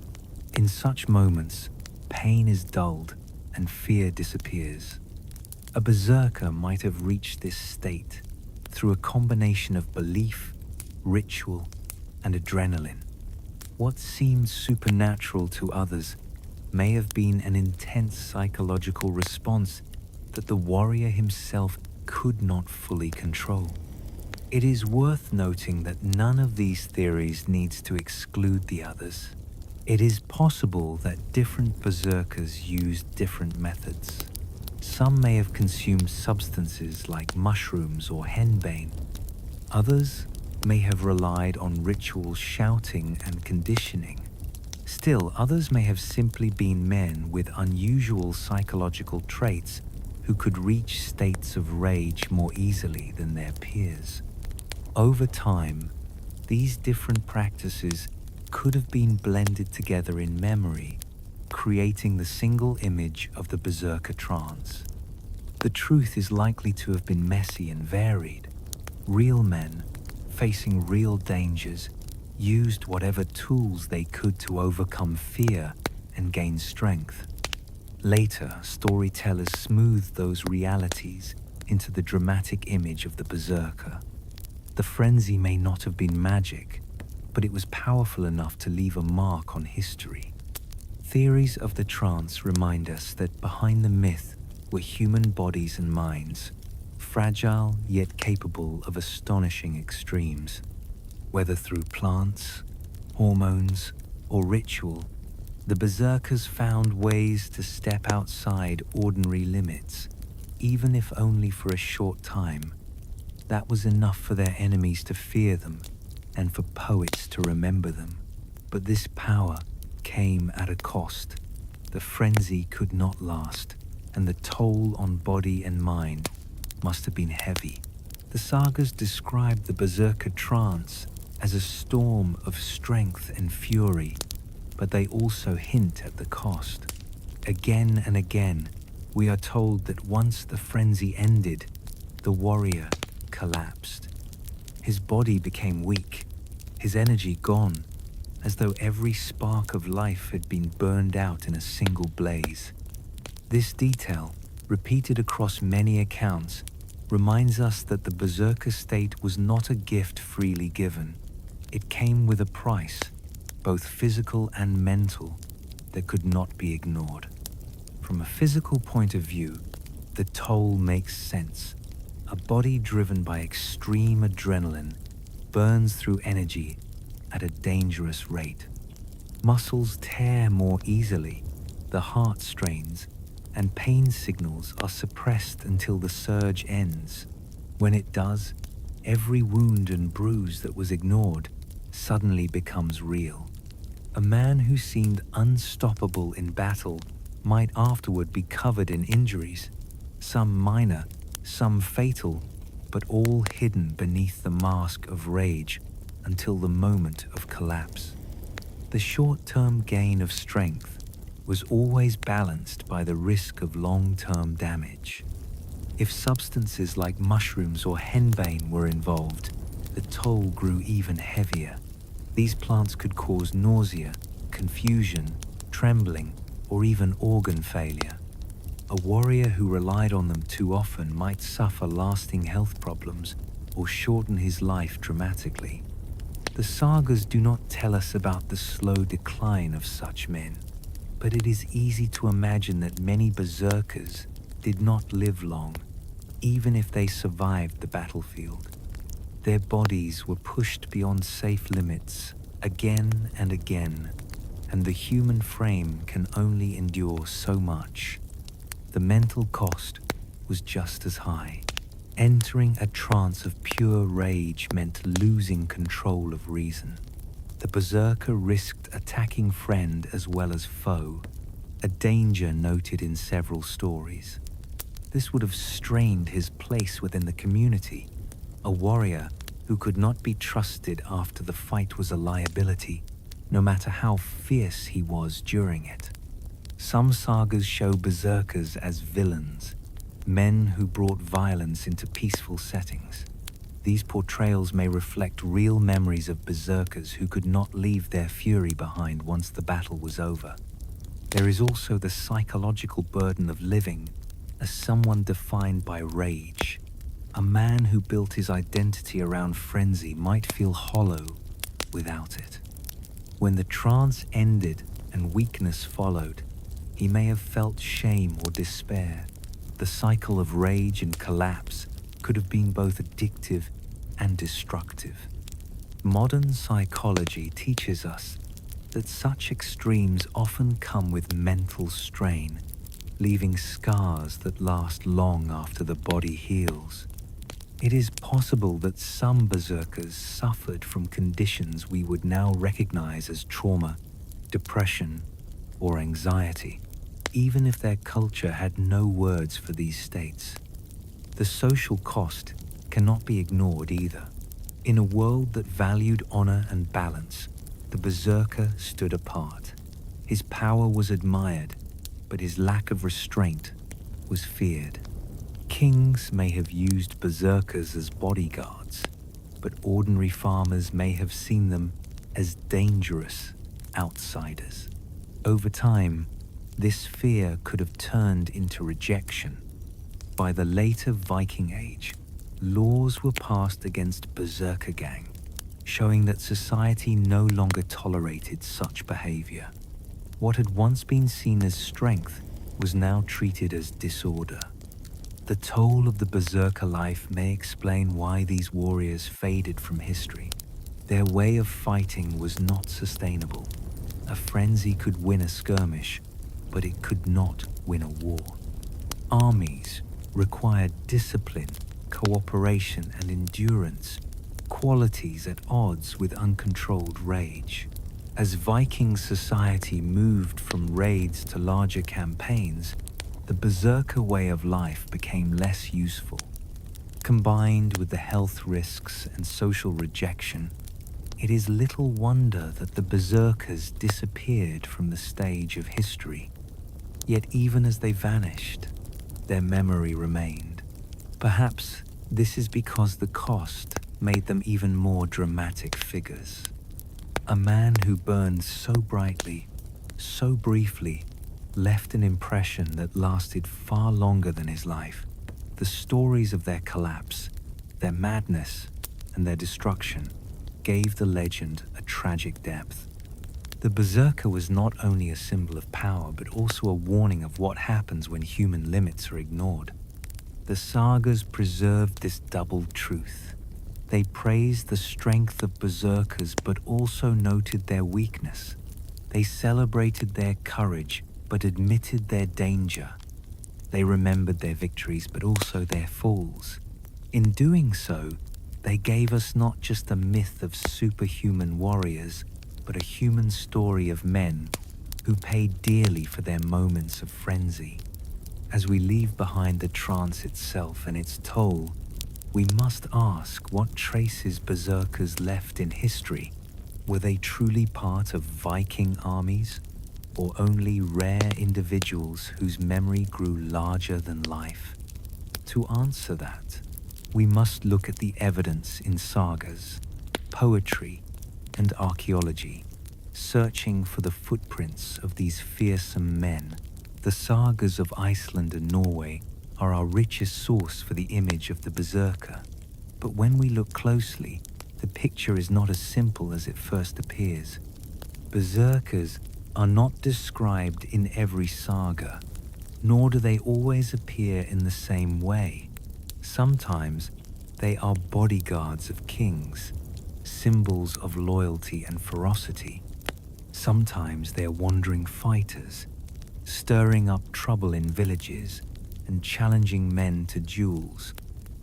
In such moments, pain is dulled and fear disappears. A berserker might have reached this state through a combination of belief, ritual, and adrenaline. What seemed supernatural to others may have been an intense psychological response that the warrior himself could not fully control. It is worth noting that none of these theories needs to exclude the others. It is possible that different berserkers used different methods. Some may have consumed substances like mushrooms or henbane. Others may have relied on ritual shouting and conditioning. Still, others may have simply been men with unusual psychological traits who could reach states of rage more easily than their peers. Over time, these different practices could have been blended together in memory, creating the single image of the berserker trance. The truth is likely to have been messy and varied. Real men, facing real dangers, used whatever tools they could to overcome fear and gain strength. Later, storytellers smoothed those realities into the dramatic image of the berserker. The frenzy may not have been magic, but it was powerful enough to leave a mark on history. Theories of the trance remind us that behind the myth were human bodies and minds, fragile yet capable of astonishing extremes. Whether through plants, hormones, or ritual, the berserkers found ways to step outside ordinary limits, even if only for a short time. That was enough for their enemies to fear them and for poets to remember them. But this power came at a cost. The frenzy could not last, and the toll on body and mind must have been heavy. The sagas describe the berserker trance as a storm of strength and fury, but they also hint at the cost. Again and again, we are told that once the frenzy ended, the warrior collapsed. His body became weak, his energy gone, as though every spark of life had been burned out in a single blaze. This detail, repeated across many accounts, reminds us that the berserker state was not a gift freely given. It came with a price, both physical and mental, that could not be ignored. From a physical point of view, the toll makes sense. A body driven by extreme adrenaline burns through energy at a dangerous rate. Muscles tear more easily, the heart strains, and pain signals are suppressed until the surge ends. When it does, every wound and bruise that was ignored suddenly becomes real. A man who seemed unstoppable in battle might afterward be covered in injuries, some minor, some fatal, but all hidden beneath the mask of rage until the moment of collapse. The short-term gain of strength was always balanced by the risk of long-term damage. If substances like mushrooms or henbane were involved, the toll grew even heavier. These plants could cause nausea, confusion, trembling, or even organ failure. A warrior who relied on them too often might suffer lasting health problems or shorten his life dramatically. The sagas do not tell us about the slow decline of such men, but it is easy to imagine that many berserkers did not live long, even if they survived the battlefield. Their bodies were pushed beyond safe limits again and again, and the human frame can only endure so much. The mental cost was just as high. Entering a trance of pure rage meant losing control of reason. The berserker risked attacking friend as well as foe, a danger noted in several stories. This would have strained his place within the community. A warrior who could not be trusted after the fight was a liability, no matter how fierce he was during it. Some sagas show berserkers as villains, men who brought violence into peaceful settings. These portrayals may reflect real memories of berserkers who could not leave their fury behind once the battle was over. There is also the psychological burden of living as someone defined by rage. A man who built his identity around frenzy might feel hollow without it. When the trance ended and weakness followed, he may have felt shame or despair. The cycle of rage and collapse could have been both addictive and destructive. Modern psychology teaches us that such extremes often come with mental strain, leaving scars that last long after the body heals. It is possible that some berserkers suffered from conditions we would now recognize as trauma, depression, or anxiety, even if their culture had no words for these states. The social cost cannot be ignored either. In a world that valued honor and balance, the berserker stood apart. His power was admired, but his lack of restraint was feared. Kings may have used berserkers as bodyguards, but ordinary farmers may have seen them as dangerous outsiders. Over time, this fear could have turned into rejection. By the later Viking Age, laws were passed against berserkergang, showing that society no longer tolerated such behavior. What had once been seen as strength was now treated as disorder. The toll of the berserker life may explain why these warriors faded from history. Their way of fighting was not sustainable. A frenzy could win a skirmish, but it could not win a war. Armies required discipline, cooperation, and endurance, qualities at odds with uncontrolled rage. As Viking society moved from raids to larger campaigns, the berserker way of life became less useful. Combined with the health risks and social rejection, it is little wonder that the berserkers disappeared from the stage of history. Yet even as they vanished, their memory remained. Perhaps this is because the cost made them even more dramatic figures. A man who burned so brightly, so briefly, left an impression that lasted far longer than his life. The stories of their collapse, their madness, and their destruction gave the legend a tragic depth. The berserker was not only a symbol of power, but also a warning of what happens when human limits are ignored. The sagas preserved this double truth. They praised the strength of berserkers, but also noted their weakness. They celebrated their courage, but admitted their danger. They remembered their victories, but also their falls. In doing so, they gave us not just a myth of superhuman warriors, but a human story of men who paid dearly for their moments of frenzy. As we leave behind the trance itself and its toll, we must ask what traces berserkers left in history. Were they truly part of Viking armies, or only rare individuals whose memory grew larger than life? To answer that, we must look at the evidence in sagas, poetry, and archaeology, searching for the footprints of these fearsome men. The sagas of Iceland and Norway are our richest source for the image of the berserker. But when we look closely, the picture is not as simple as it first appears. Berserkers are not described in every saga, nor do they always appear in the same way. Sometimes they are bodyguards of kings, symbols of loyalty and ferocity. Sometimes they are wandering fighters, stirring up trouble in villages and challenging men to duels.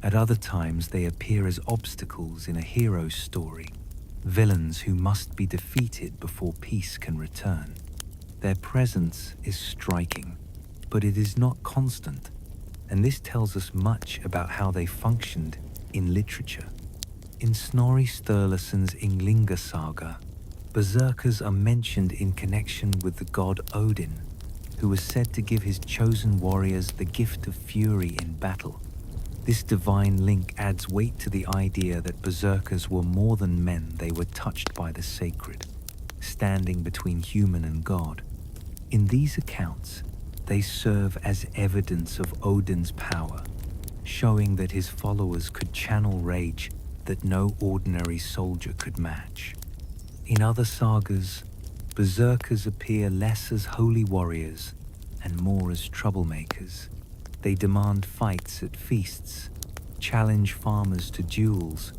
At other times they appear as obstacles in a hero's story, villains who must be defeated before peace can return. Their presence is striking, but it is not constant, and this tells us much about how they functioned in literature. In Snorri Sturluson's Ynglinga Saga, berserkers are mentioned in connection with the god Odin, who was said to give his chosen warriors the gift of fury in battle. This divine link adds weight to the idea that berserkers were more than men. They were touched by the sacred, standing between human and god. In these accounts, they serve as evidence of Odin's power, showing that his followers could channel rage that no ordinary soldier could match. In other sagas, berserkers appear less as holy warriors and more as troublemakers. They demand fights at feasts, challenge farmers to duels,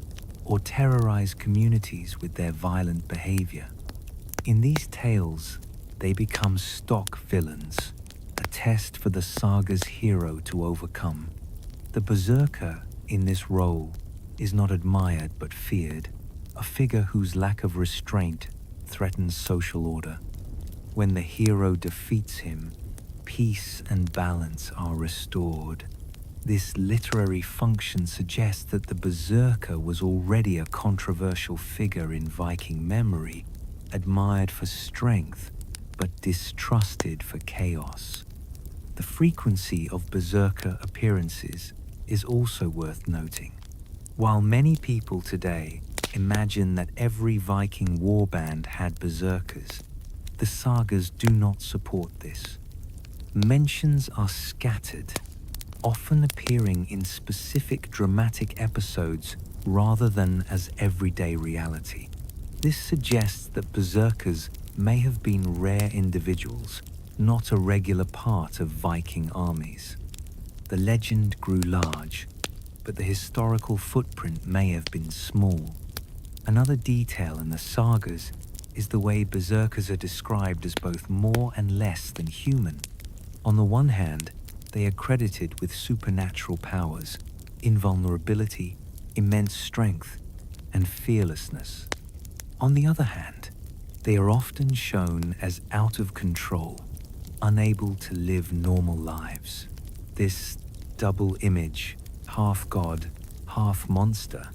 or terrorize communities with their violent behavior. In these tales, they become stock villains, a test for the saga's hero to overcome. The berserker in this role is not admired but feared, a figure whose lack of restraint threatens social order. When the hero defeats him, peace and balance are restored. This literary function suggests that the berserker was already a controversial figure in Viking memory, admired for strength but distrusted for chaos. The frequency of berserker appearances is also worth noting. While many people today imagine that every Viking warband had berserkers, the sagas do not support this. Mentions are scattered, often appearing in specific dramatic episodes rather than as everyday reality. This suggests that berserkers may have been rare individuals, not a regular part of Viking armies. The legend grew large, but the historical footprint may have been small. Another detail in the sagas is the way berserkers are described as both more and less than human. On the one hand, they are credited with supernatural powers, invulnerability, immense strength, and fearlessness. On the other hand, they are often shown as out of control, unable to live normal lives. This double image, half god, half monster,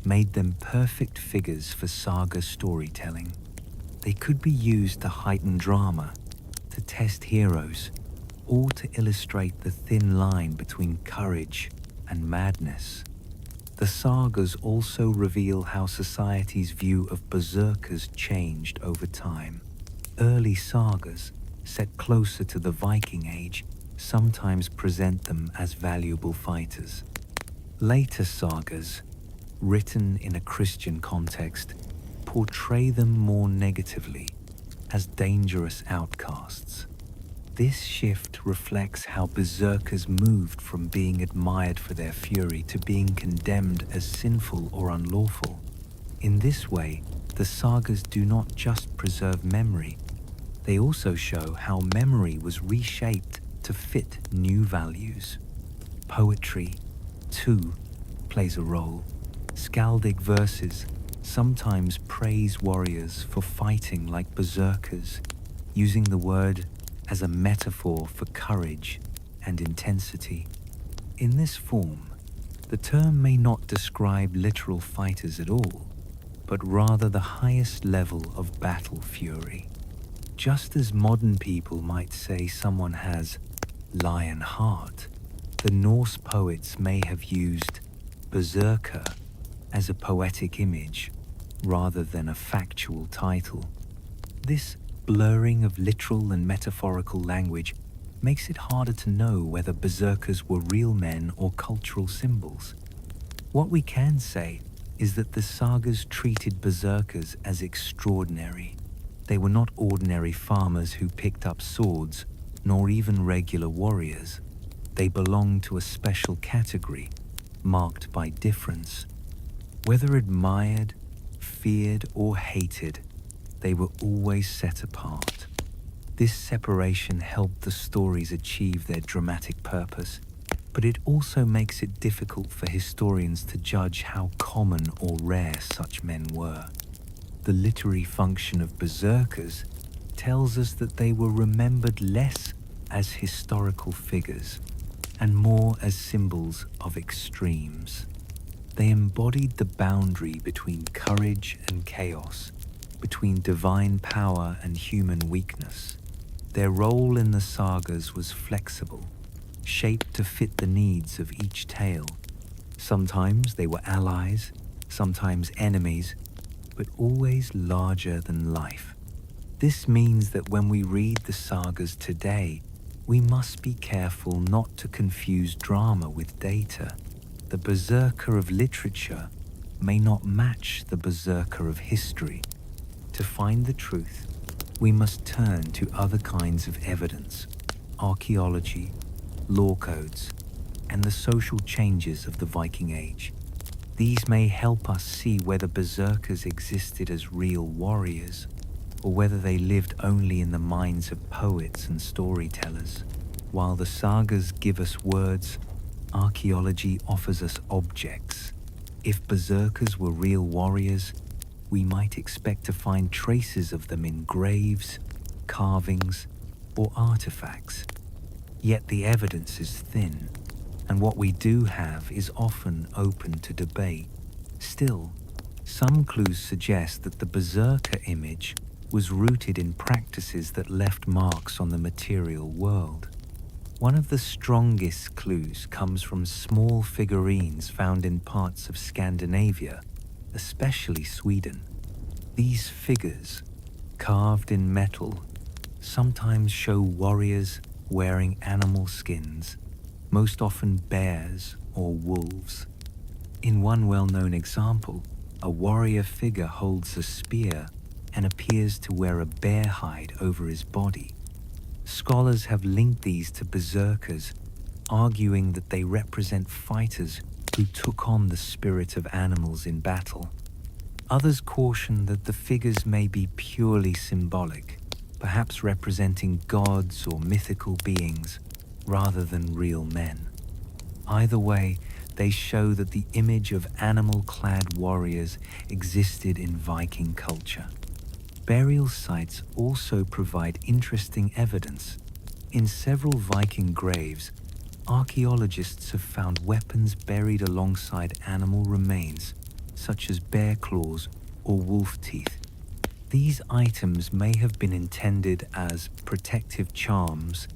made them perfect figures for saga storytelling. They could be used to heighten drama, to test heroes, or to illustrate the thin line between courage and madness. The sagas also reveal how society's view of berserkers changed over time. Early sagas, set closer to the Viking Age, sometimes present them as valuable fighters. Later sagas, written in a Christian context, portray them more negatively, as dangerous outcasts. This shift reflects how berserkers moved from being admired for their fury to being condemned as sinful or unlawful. In this way, the sagas do not just preserve memory, they also show how memory was reshaped to fit new values. Poetry, too, plays a role. Skaldic verses sometimes praise warriors for fighting like berserkers, using the word as a metaphor for courage and intensity. In this form, the term may not describe literal fighters at all, but rather the highest level of battle fury. Just as modern people might say someone has lion heart, the Norse poets may have used berserker as a poetic image rather than a factual title. This blurring of literal and metaphorical language makes it harder to know whether berserkers were real men or cultural symbols. What we can say is that the sagas treated berserkers as extraordinary. They were not ordinary farmers who picked up swords, nor even regular warriors. They belonged to a special category, marked by difference. Whether admired, feared, or hated, they were always set apart. This separation helped the stories achieve their dramatic purpose, but it also makes it difficult for historians to judge how common or rare such men were. The literary function of berserkers tells us that they were remembered less as historical figures and more as symbols of extremes. They embodied the boundary between courage and chaos, between divine power and human weakness. Their role in the sagas was flexible, shaped to fit the needs of each tale. Sometimes they were allies, sometimes enemies, but always larger than life. This means that when we read the sagas today, we must be careful not to confuse drama with data. The berserker of literature may not match the berserker of history. To find the truth, we must turn to other kinds of evidence: archaeology, law codes, and the social changes of the Viking Age. These may help us see whether berserkers existed as real warriors, or whether they lived only in the minds of poets and storytellers. While the sagas give us words, archaeology offers us objects. If berserkers were real warriors, we might expect to find traces of them in graves, carvings, or artifacts. Yet the evidence is thin, and what we do have is often open to debate. Still, some clues suggest that the berserker image was rooted in practices that left marks on the material world. One of the strongest clues comes from small figurines found in parts of Scandinavia, especially Sweden. These figures, carved in metal, sometimes show warriors wearing animal skins, most often bears or wolves. In one well-known example, a warrior figure holds a spear and appears to wear a bear hide over his body. Scholars have linked these to berserkers, arguing that they represent fighters who took on the spirit of animals in battle. Others caution that the figures may be purely symbolic, perhaps representing gods or mythical beings rather than real men. Either way, they show that the image of animal-clad warriors existed in Viking culture. Burial sites also provide interesting evidence. In several Viking graves, archaeologists have found weapons buried alongside animal remains, such as bear claws or wolf teeth. These items may have been intended as protective charms,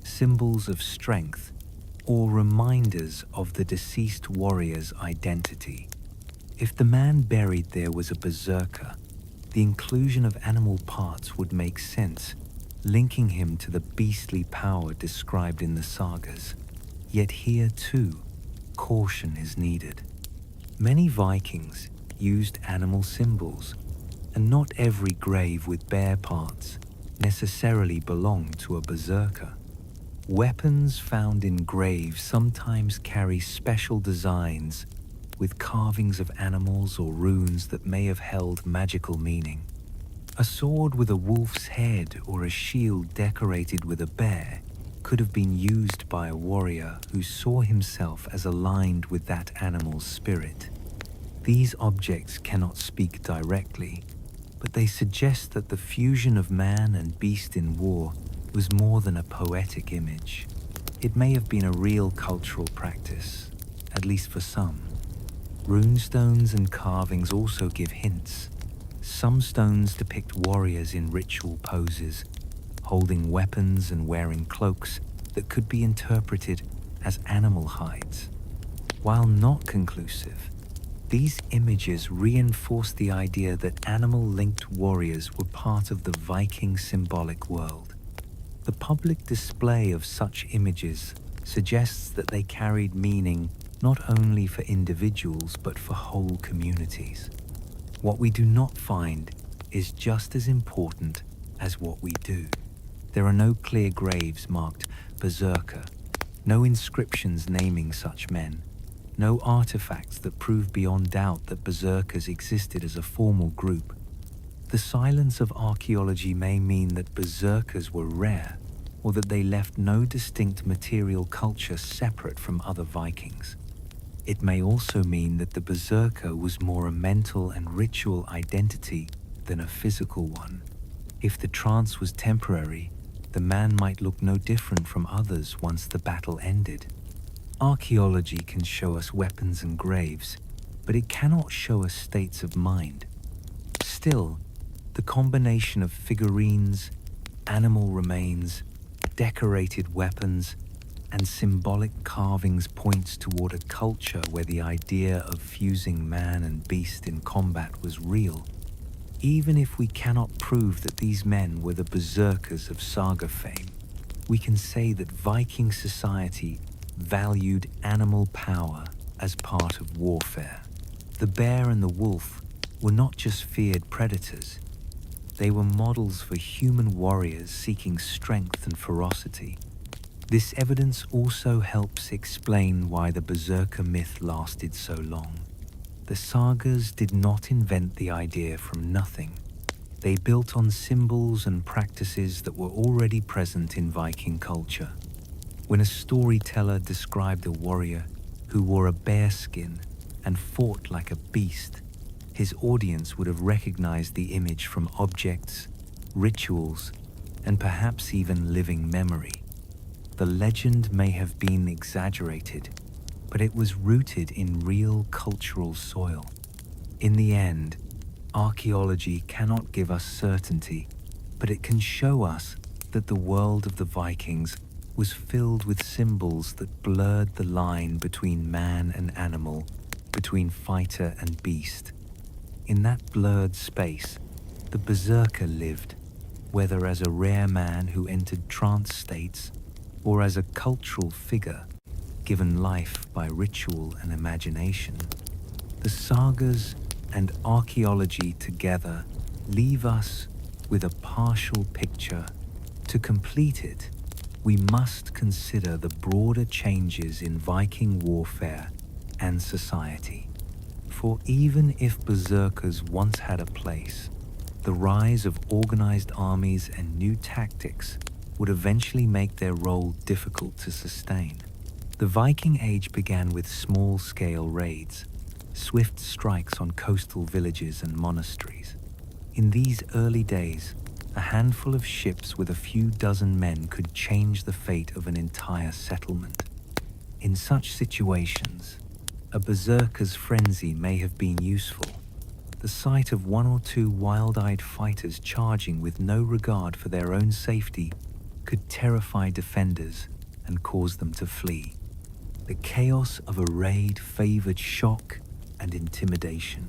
symbols of strength, or reminders of the deceased warrior's identity. If the man buried there was a berserker, the inclusion of animal parts would make sense, linking him to the beastly power described in the sagas. Yet here too, caution is needed. Many Vikings used animal symbols, and not every grave with bear parts necessarily belonged to a berserker. Weapons found in graves sometimes carry special designs with carvings of animals or runes that may have held magical meaning. A sword with a wolf's head or a shield decorated with a bear could have been used by a warrior who saw himself as aligned with that animal's spirit. These objects cannot speak directly, but they suggest that the fusion of man and beast in war was more than a poetic image. It may have been a real cultural practice, at least for some. Runestones and carvings also give hints. Some stones depict warriors in ritual poses, holding weapons and wearing cloaks that could be interpreted as animal hides. While not conclusive, these images reinforce the idea that animal-linked warriors were part of the Viking symbolic world. The public display of such images suggests that they carried meaning not only for individuals but for whole communities. What we do not find is just as important as what we do. There are no clear graves marked berserker, no inscriptions naming such men, no artifacts that prove beyond doubt that berserkers existed as a formal group. The silence of archaeology may mean that berserkers were rare, or that they left no distinct material culture separate from other Vikings. It may also mean that the berserker was more a mental and ritual identity than a physical one. If the trance was temporary, the man might look no different from others once the battle ended. Archaeology can show us weapons and graves, but it cannot show us states of mind. Still, the combination of figurines, animal remains, decorated weapons, and symbolic carvings points toward a culture where the idea of fusing man and beast in combat was real. Even if we cannot prove that these men were the berserkers of saga fame, we can say that Viking society valued animal power as part of warfare. The bear and the wolf were not just feared predators, they were models for human warriors seeking strength and ferocity. This evidence also helps explain why the berserker myth lasted so long. The sagas did not invent the idea from nothing. They built on symbols and practices that were already present in Viking culture. When a storyteller described a warrior who wore a bear skin and fought like a beast, his audience would have recognized the image from objects, rituals, and perhaps even living memory. The legend may have been exaggerated, but it was rooted in real cultural soil. In the end, archaeology cannot give us certainty, but it can show us that the world of the Vikings was filled with symbols that blurred the line between man and animal, between fighter and beast. In that blurred space, the berserker lived, whether as a rare man who entered trance states or as a cultural figure given life by ritual and imagination. The sagas and archaeology together leave us with a partial picture. To complete it, we must consider the broader changes in Viking warfare and society. For even if berserkers once had a place, the rise of organized armies and new tactics would eventually make their role difficult to sustain. The Viking Age began with small-scale raids, swift strikes on coastal villages and monasteries. In these early days, a handful of ships with a few dozen men could change the fate of an entire settlement. In such situations, a berserker's frenzy may have been useful. The sight of one or two wild-eyed fighters charging with no regard for their own safety could terrify defenders and cause them to flee. The chaos of a raid favored shock and intimidation.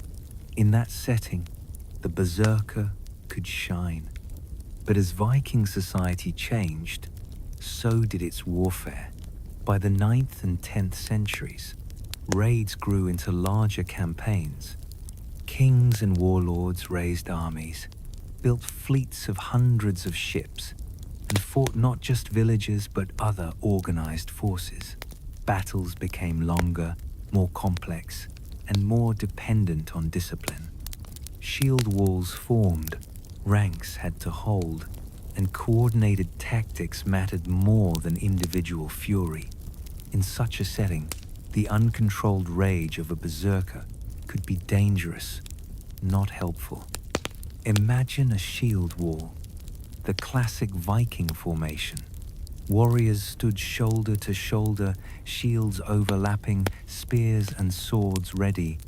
In that setting, the berserker could shine. But as Viking society changed, so did its warfare. By the 9th and 10th centuries, raids grew into larger campaigns. Kings and warlords raised armies, built fleets of hundreds of ships, and fought not just villages but other organized forces. Battles became longer, more complex, and more dependent on discipline. Shield walls formed, ranks had to hold, and coordinated tactics mattered more than individual fury. In such a setting, the uncontrolled rage of a berserker could be dangerous, not helpful. Imagine a shield wall, the classic Viking formation. Warriors stood shoulder to shoulder, shields overlapping, spears and swords ready.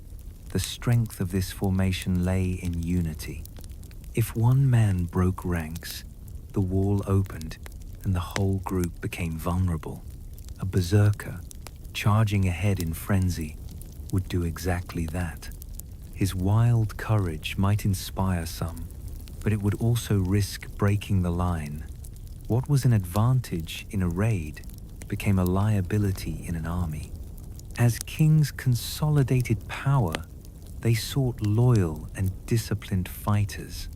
The strength of this formation lay in unity. If one man broke ranks, the wall opened and the whole group became vulnerable. A berserker, charging ahead in frenzy, would do exactly that. His wild courage might inspire some, but it would also risk breaking the line. What was an advantage in a raid became a liability in an army. As kings consolidated power, they sought loyal and disciplined fighters.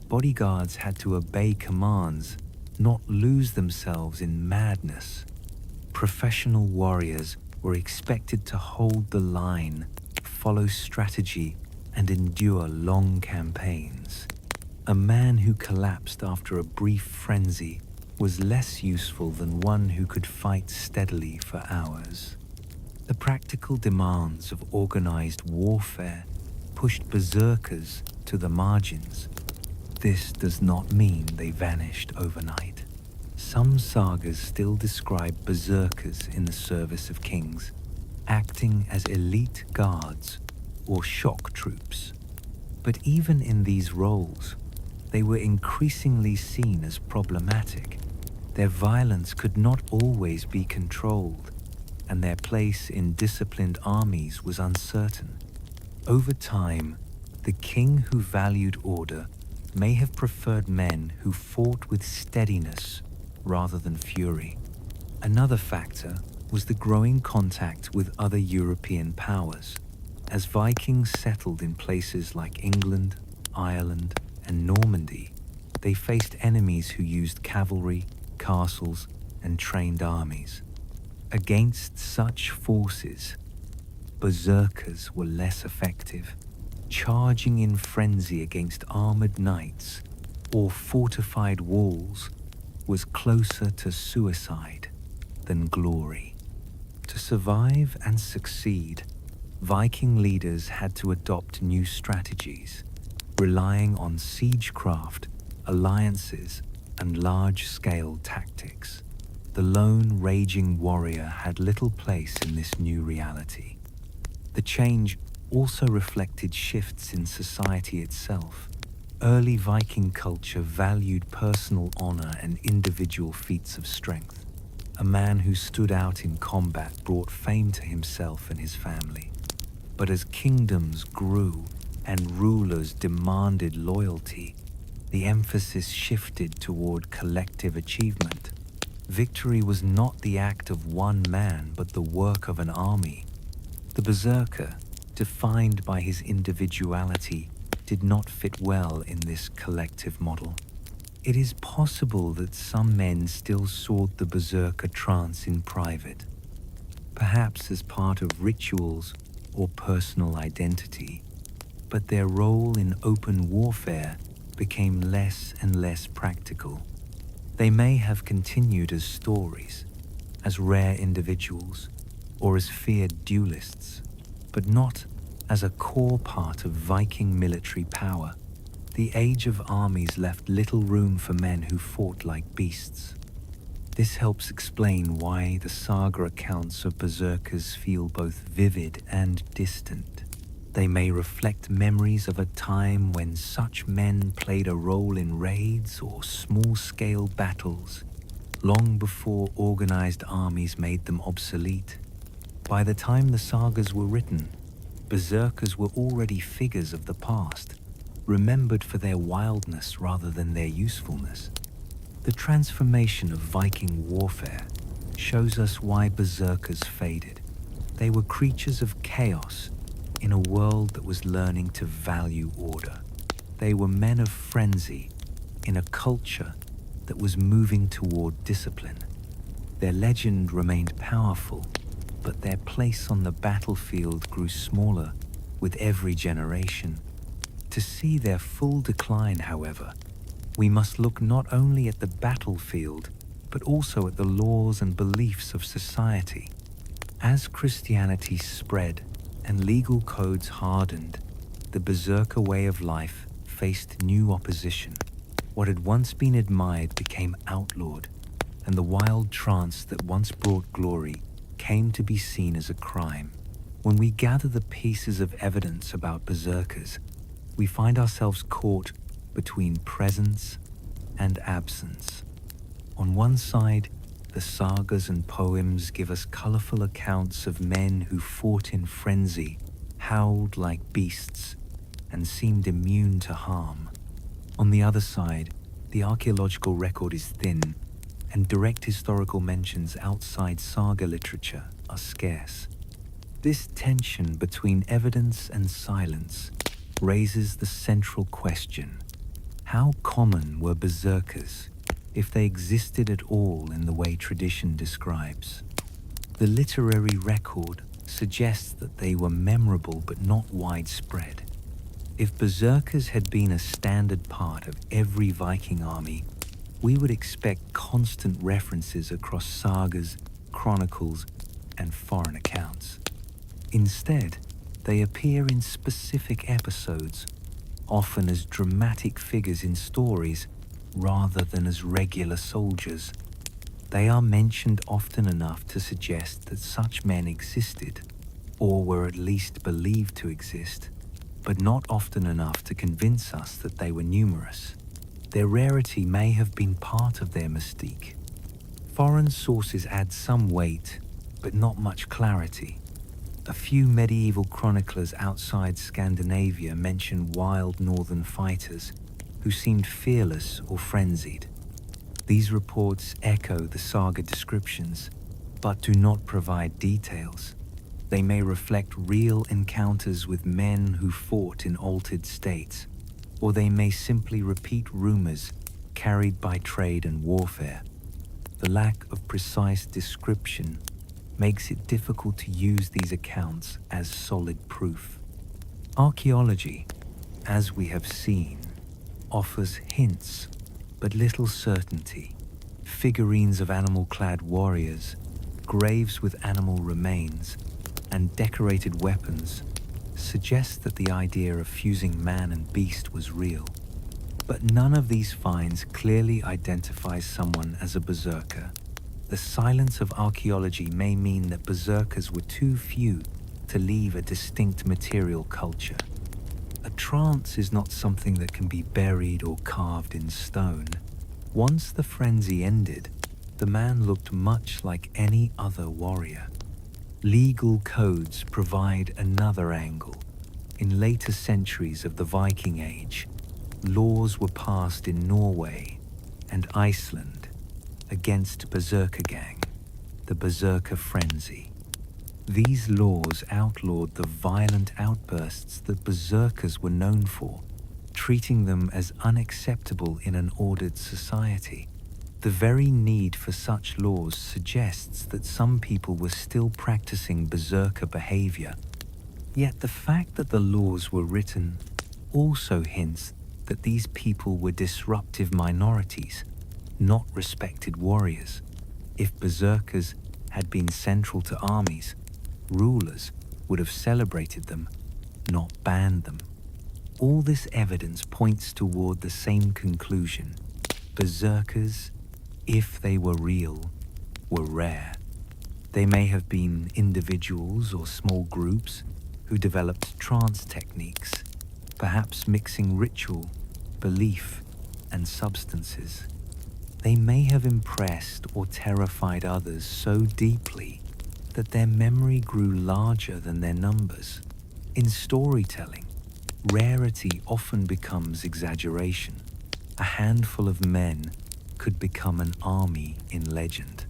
Bodyguards had to obey commands, not lose themselves in madness. Professional warriors were expected to hold the line, follow strategy, and endure long campaigns. A man who collapsed after a brief frenzy was less useful than one who could fight steadily for hours. The practical demands of organized warfare pushed berserkers to the margins. This does not mean they vanished overnight. Some sagas still describe berserkers in the service of kings, acting as elite guards or shock troops. But even in these roles, they were increasingly seen as problematic. Their violence could not always be controlled, and their place in disciplined armies was uncertain. Over time, The king who valued order may have preferred men who fought with steadiness rather than fury. Another factor was the growing contact with other European powers. As Vikings settled in places like England, Ireland, and Normandy, they faced enemies who used cavalry, castles, and trained armies. Against such forces, berserkers were less effective. Charging in frenzy against armored knights or fortified walls was closer to suicide than glory. To survive and succeed, Viking leaders had to adopt new strategies, relying on siegecraft, alliances, and large-scale tactics. The lone raging warrior had little place in this new reality. The change also reflected shifts in society itself. Early Viking culture valued personal honor and individual feats of strength. A man who stood out in combat brought fame to himself and his family. But as kingdoms grew and rulers demanded loyalty, the emphasis shifted toward collective achievement. Victory was not the act of one man, but the work of an army. The berserker, defined by his individuality, did not fit well in this collective model. It is possible that some men still sought the berserker trance in private, perhaps as part of rituals or personal identity, but their role in open warfare became less and less practical. They may have continued as stories, as rare individuals, or as feared duelists, but not as a core part of Viking military power. The age of armies left little room for men who fought like beasts. This helps explain why the saga accounts of berserkers feel both vivid and distant. They may reflect memories of a time when such men played a role in raids or small-scale battles, long before organized armies made them obsolete. By the time the sagas were written, berserkers were already figures of the past, remembered for their wildness rather than their usefulness. The transformation of Viking warfare shows us why berserkers faded. They were creatures of chaos in a world that was learning to value order. They were men of frenzy in a culture that was moving toward discipline. Their legend remained powerful, but their place on the battlefield grew smaller with every generation. To see their full decline, however, we must look not only at the battlefield, but also at the laws and beliefs of society. As Christianity spread and legal codes hardened, the berserker way of life faced new opposition. What had once been admired became outlawed, and the wild trance that once brought glory came to be seen as a crime. When we gather the pieces of evidence about berserkers, we find ourselves caught between presence and absence. On one side, the sagas and poems give us colorful accounts of men who fought in frenzy, howled like beasts, and seemed immune to harm. On the other side, the archaeological record is thin, and direct historical mentions outside saga literature are scarce. This tension between evidence and silence raises the central question: how common were berserkers, if they existed at all in the way tradition describes? The literary record suggests that they were memorable but not widespread. If berserkers had been a standard part of every Viking army, we would expect constant references across sagas, chronicles, and foreign accounts. Instead, they appear in specific episodes, often as dramatic figures in stories rather than as regular soldiers. They are mentioned often enough to suggest that such men existed, or were at least believed to exist, but not often enough to convince us that they were numerous. Their rarity may have been part of their mystique. Foreign sources add some weight, but not much clarity. A few medieval chroniclers outside Scandinavia mention wild northern fighters who seemed fearless or frenzied. These reports echo the saga descriptions, but do not provide details. They may reflect real encounters with men who fought in altered states, or they may simply repeat rumors carried by trade and warfare. The lack of precise description makes it difficult to use these accounts as solid proof. Archaeology, as we have seen, offers hints, but little certainty. Figurines of animal-clad warriors, graves with animal remains, and decorated weapons suggest that the idea of fusing man and beast was real. But none of these finds clearly identifies someone as a berserker. The silence of archaeology may mean that berserkers were too few to leave a distinct material culture. A trance is not something that can be buried or carved in stone. Once the frenzy ended, the man looked much like any other warrior. Legal codes provide another angle. In later centuries of the Viking Age, laws were passed in Norway and Iceland against berserkergang, the berserker frenzy. These laws outlawed the violent outbursts that berserkers were known for, treating them as unacceptable in an ordered society. The very need for such laws suggests that some people were still practicing berserker behavior. Yet the fact that the laws were written also hints that these people were disruptive minorities, not respected warriors. If berserkers had been central to armies, rulers would have celebrated them, not banned them. All this evidence points toward the same conclusion. Berserkers, if they were real, were rare. They may have been individuals or small groups who developed trance techniques, perhaps mixing ritual, belief, and substances. They may have impressed or terrified others so deeply that their memory grew larger than their numbers. In storytelling, rarity often becomes exaggeration. A handful of men could become an army in legend.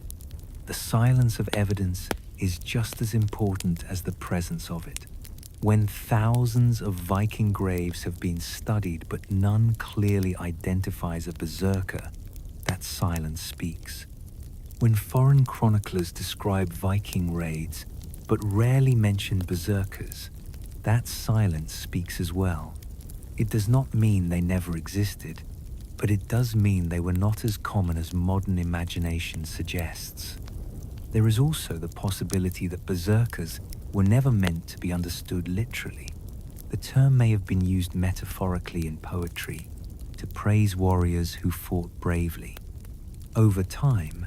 The silence of evidence is just as important as the presence of it. When thousands of Viking graves have been studied but none clearly identifies a berserker, that silence speaks. When foreign chroniclers describe Viking raids but rarely mention berserkers, that silence speaks as well. It does not mean they never existed, but it does mean they were not as common as modern imagination suggests. There is also the possibility that berserkers were never meant to be understood literally. The term may have been used metaphorically in poetry to praise warriors who fought bravely. Over time,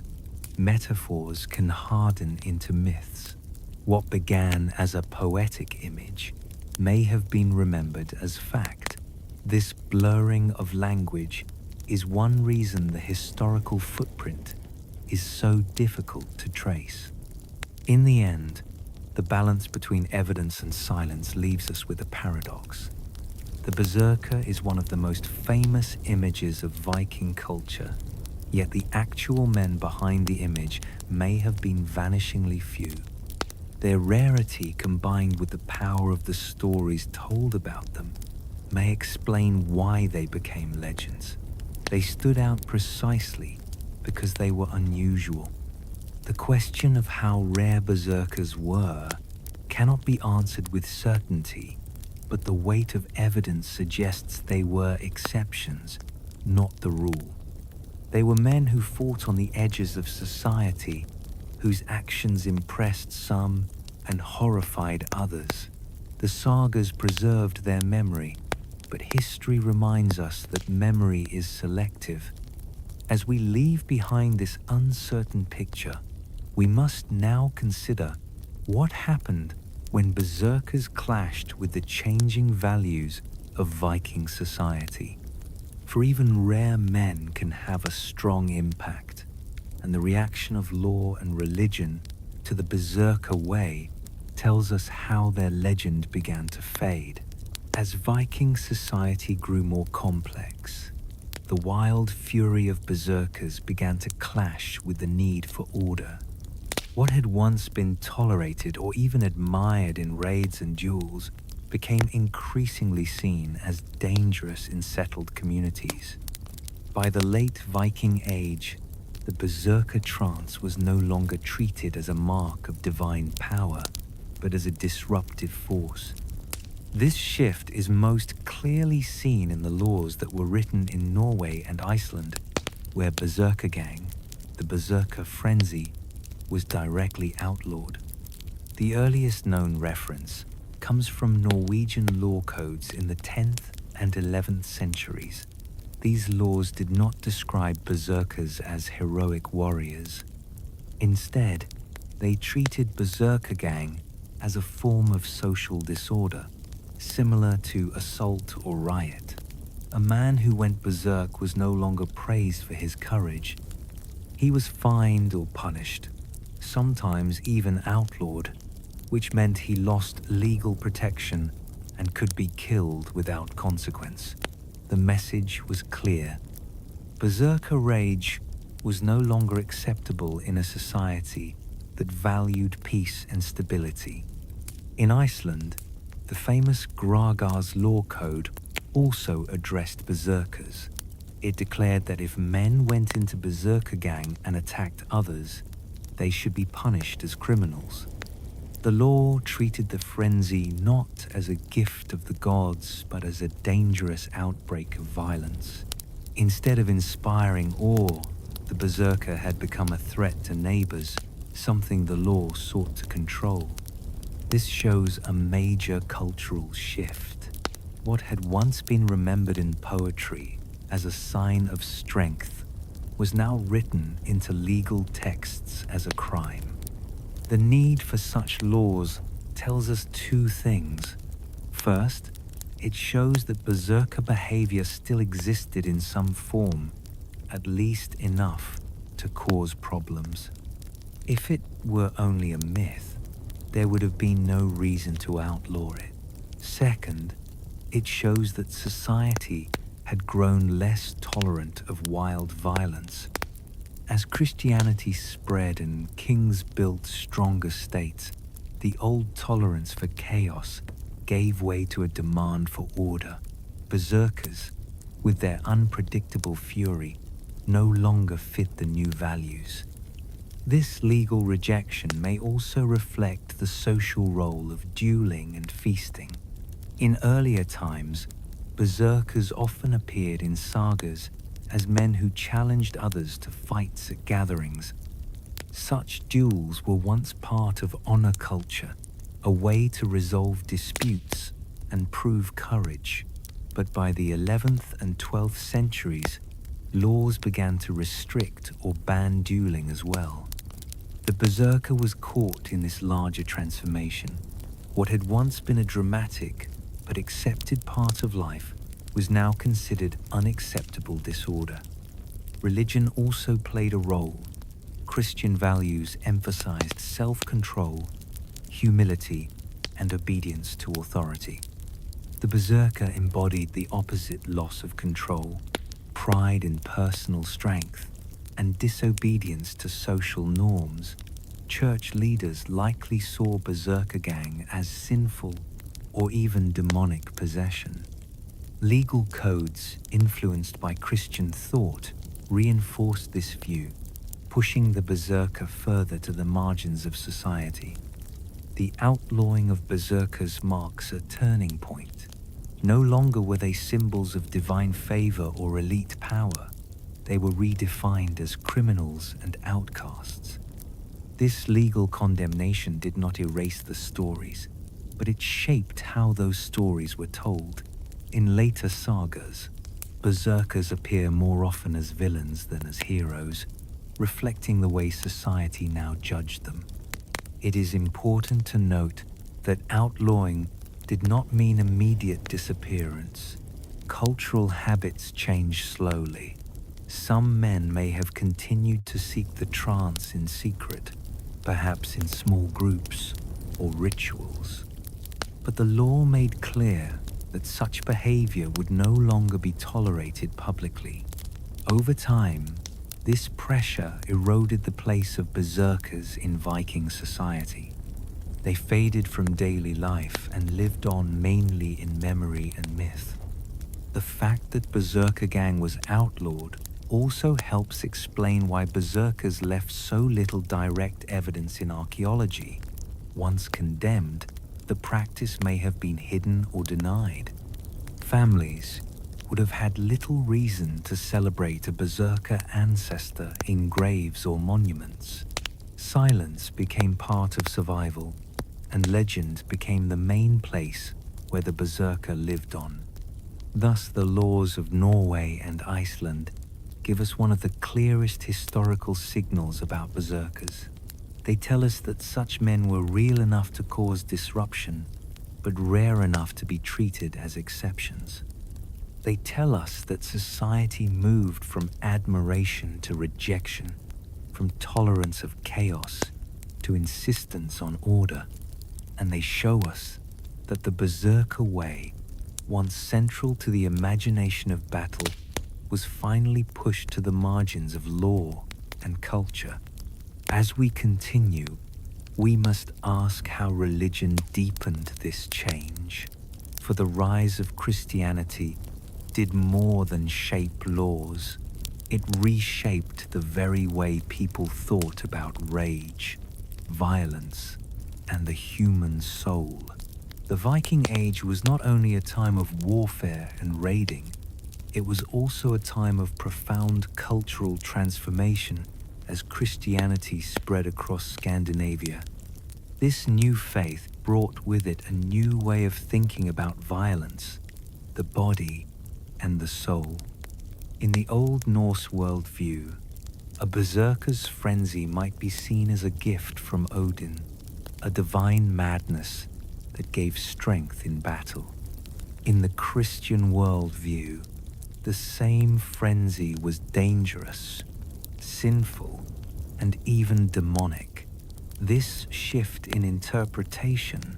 metaphors can harden into myths. What began as a poetic image may have been remembered as fact. This blurring of language is one reason the historical footprint is so difficult to trace. In the end, the balance between evidence and silence leaves us with a paradox. The berserker is one of the most famous images of Viking culture, yet the actual men behind the image may have been vanishingly few. Their rarity, combined with the power of the stories told about them, may explain why they became legends. They stood out precisely because they were unusual. The question of how rare berserkers were cannot be answered with certainty, but the weight of evidence suggests they were exceptions, not the rule. They were men who fought on the edges of society, whose actions impressed some and horrified others. The sagas preserved their memory, but history reminds us that memory is selective. As we leave behind this uncertain picture, we must now consider what happened when berserkers clashed with the changing values of Viking society. For even rare men can have a strong impact, and the reaction of law and religion to the berserker way tells us how their legend began to fade. As Viking society grew more complex, the wild fury of berserkers began to clash with the need for order. What had once been tolerated or even admired in raids and duels became increasingly seen as dangerous in settled communities. By the late Viking Age, the berserker trance was no longer treated as a mark of divine power, but as a disruptive force. This shift is most clearly seen in the laws that were written in Norway and Iceland, where berserkergang, the berserker frenzy, was directly outlawed. The earliest known reference comes from Norwegian law codes in the 10th and 11th centuries. These laws did not describe berserkers as heroic warriors. Instead, they treated berserkergang as a form of social disorder, similar to assault or riot. A man who went berserk was no longer praised for his courage. He was fined or punished, sometimes even outlawed, which meant he lost legal protection and could be killed without consequence. The message was clear. Berserker rage was no longer acceptable in a society that valued peace and stability. In Iceland, the famous Graga's law code also addressed berserkers. It declared that if men went into berserkergang and attacked others, they should be punished as criminals. The law treated the frenzy not as a gift of the gods, but as a dangerous outbreak of violence. Instead of inspiring awe, the berserker had become a threat to neighbors, something the law sought to control. This shows a major cultural shift. What had once been remembered in poetry as a sign of strength was now written into legal texts as a crime. The need for such laws tells us two things. First, it shows that berserker behavior still existed in some form, at least enough to cause problems. If it were only a myth, there would have been no reason to outlaw it. Second, it shows that society had grown less tolerant of wild violence. As Christianity spread and kings built stronger states, the old tolerance for chaos gave way to a demand for order. Berserkers, with their unpredictable fury, no longer fit the new values. This legal rejection may also reflect the social role of dueling and feasting. In earlier times, berserkers often appeared in sagas as men who challenged others to fights at gatherings. Such duels were once part of honor culture, a way to resolve disputes and prove courage. But by the 11th and 12th centuries, laws began to restrict or ban dueling as well. The berserker was caught in this larger transformation. What had once been a dramatic but accepted part of life was now considered unacceptable disorder. Religion also played a role. Christian values emphasized self-control, humility, and obedience to authority. The berserker embodied the opposite: loss of control, pride in personal strength, and disobedience to social norms. Church leaders likely saw berserkergang as sinful or even demonic possession. Legal codes influenced by Christian thought reinforced this view, pushing the berserker further to the margins of society. The outlawing of berserkers marks a turning point. No longer were they symbols of divine favor or elite power. They were redefined as criminals and outcasts. This legal condemnation did not erase the stories, but it shaped how those stories were told. In later sagas, berserkers appear more often as villains than as heroes, reflecting the way society now judged them. It is important to note that outlawing did not mean immediate disappearance. Cultural habits change slowly. Some men may have continued to seek the trance in secret, perhaps in small groups, or rituals. But the law made clear that such behavior would no longer be tolerated publicly. Over time, this pressure eroded the place of berserkers in Viking society. They faded from daily life and lived on mainly in memory and myth. The fact that berserkergang was outlawed also helps explain why berserkers left so little direct evidence in archaeology. Once condemned, the practice may have been hidden or denied. Families would have had little reason to celebrate a berserker ancestor in graves or monuments. Silence became part of survival, and legend became the main place where the berserker lived on. Thus, the laws of Norway and Iceland give us one of the clearest historical signals about berserkers. They tell us that such men were real enough to cause disruption, but rare enough to be treated as exceptions. They tell us that society moved from admiration to rejection, from tolerance of chaos to insistence on order, and they show us that the berserker way, once central to the imagination of battle, was finally pushed to the margins of law and culture. As we continue, we must ask how religion deepened this change, for the rise of Christianity did more than shape laws. It reshaped the very way people thought about rage, violence, and the human soul. The Viking Age was not only a time of warfare and raiding, it was also a time of profound cultural transformation as Christianity spread across Scandinavia. This new faith brought with it a new way of thinking about violence, the body, and the soul. In the Old Norse worldview, a berserker's frenzy might be seen as a gift from Odin, a divine madness that gave strength in battle. In the Christian worldview, the same frenzy was dangerous, sinful, and even demonic. This shift in interpretation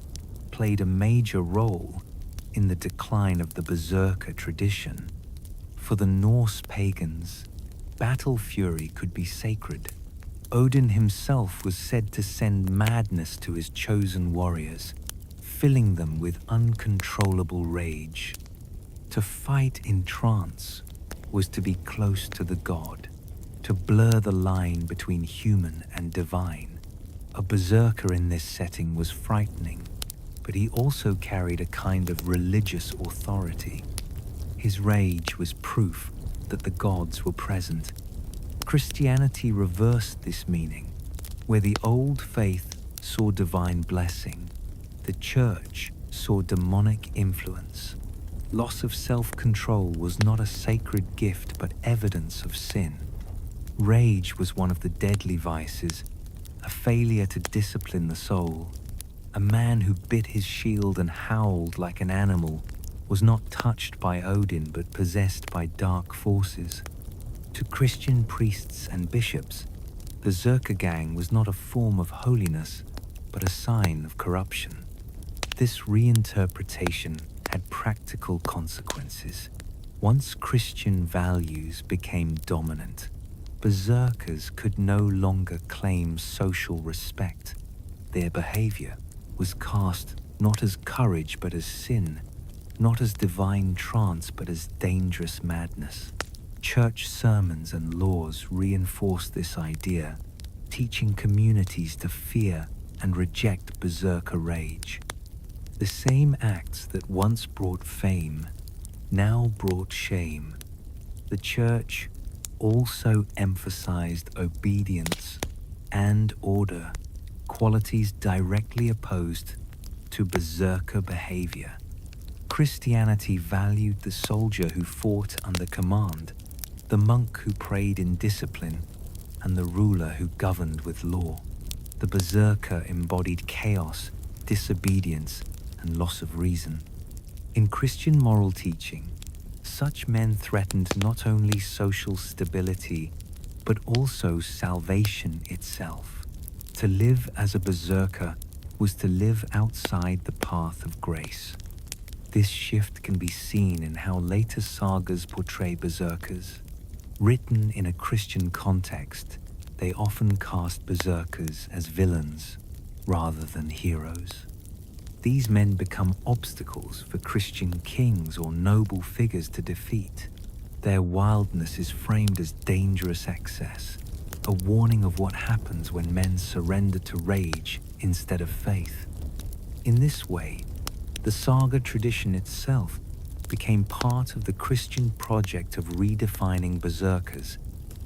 played a major role in the decline of the berserker tradition. For the Norse pagans, battle fury could be sacred. Odin himself was said to send madness to his chosen warriors, filling them with uncontrollable rage. To fight in trance was to be close to the god, to blur the line between human and divine. A berserker in this setting was frightening, but he also carried a kind of religious authority. His rage was proof that the gods were present. Christianity reversed this meaning. Where the old faith saw divine blessing, the church saw demonic influence. Loss of self-control was not a sacred gift but evidence of sin. Rage was one of the deadly vices, a failure to discipline the soul. A man who bit his shield and howled like an animal was not touched by Odin but possessed by dark forces. To Christian priests and bishops, the berserkergang was not a form of holiness but a sign of corruption. This reinterpretation had practical consequences. Once Christian values became dominant, berserkers could no longer claim social respect. Their behavior was cast not as courage but as sin, not as divine trance but as dangerous madness. Church sermons and laws reinforced this idea, teaching communities to fear and reject berserker rage. The same acts that once brought fame now brought shame. The church also emphasized obedience and order, qualities directly opposed to berserker behavior. Christianity valued the soldier who fought under command, the monk who prayed in discipline, and the ruler who governed with law. The berserker embodied chaos, disobedience, and loss of reason. In Christian moral teaching, such men threatened not only social stability, but also salvation itself. To live as a berserker was to live outside the path of grace. This shift can be seen in how later sagas portray berserkers. Written in a Christian context, they often cast berserkers as villains rather than heroes. These men become obstacles for Christian kings or noble figures to defeat. Their wildness is framed as dangerous excess, a warning of what happens when men surrender to rage instead of faith. In this way, the saga tradition itself became part of the Christian project of redefining berserkers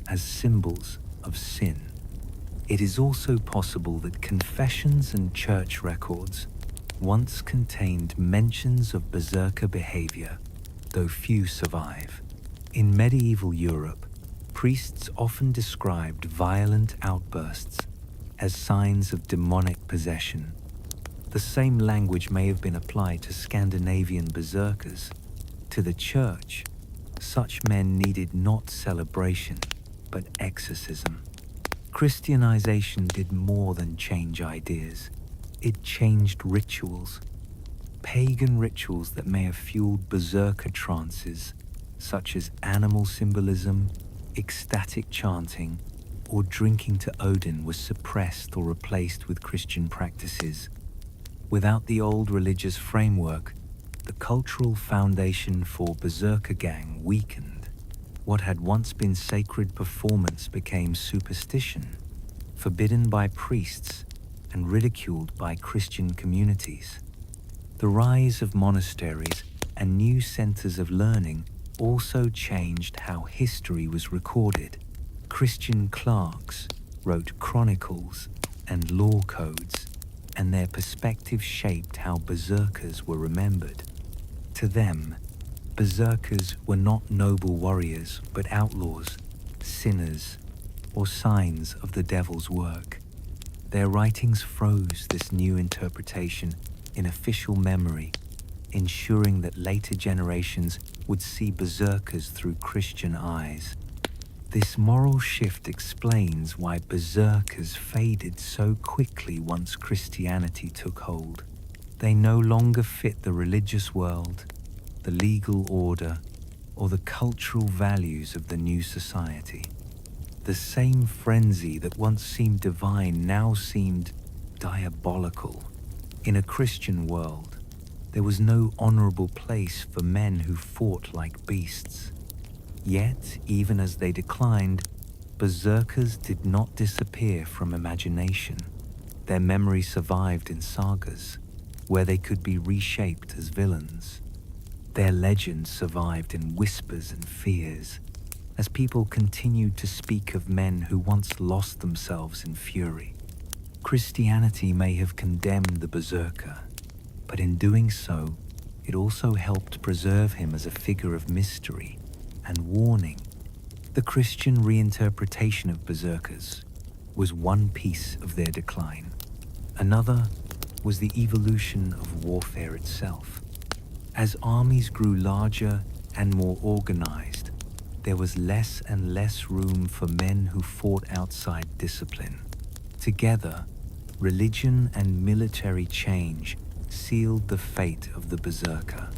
as symbols of sin. It is also possible that confessions and church records once contained mentions of berserker behavior, though few survive. In medieval Europe, priests often described violent outbursts as signs of demonic possession. The same language may have been applied to Scandinavian berserkers. To the church, such men needed not celebration, but exorcism. Christianization did more than change ideas. It changed rituals. Pagan rituals that may have fueled berserker trances, such as animal symbolism, ecstatic chanting, or drinking to Odin, was suppressed or replaced with Christian practices. Without the old religious framework, the cultural foundation for berserkergang weakened. What had once been sacred performance became superstition, forbidden by priests and ridiculed by Christian communities. The rise of monasteries and new centers of learning also changed how history was recorded. Christian clerks wrote chronicles and law codes, and their perspective shaped how berserkers were remembered. To them, berserkers were not noble warriors, but outlaws, sinners, or signs of the devil's work. Their writings froze this new interpretation in official memory, ensuring that later generations would see berserkers through Christian eyes. This moral shift explains why berserkers faded so quickly once Christianity took hold. They no longer fit the religious world, the legal order, or the cultural values of the new society. The same frenzy that once seemed divine now seemed diabolical. In a Christian world, there was no honorable place for men who fought like beasts. Yet, even as they declined, berserkers did not disappear from imagination. Their memory survived in sagas, where they could be reshaped as villains. Their legends survived in whispers and fears, as people continued to speak of men who once lost themselves in fury. Christianity may have condemned the berserker, but in doing so, it also helped preserve him as a figure of mystery and warning. The Christian reinterpretation of berserkers was one piece of their decline. Another was the evolution of warfare itself. As armies grew larger and more organized, there was less and less room for men who fought outside discipline. Together, religion and military change sealed the fate of the berserker.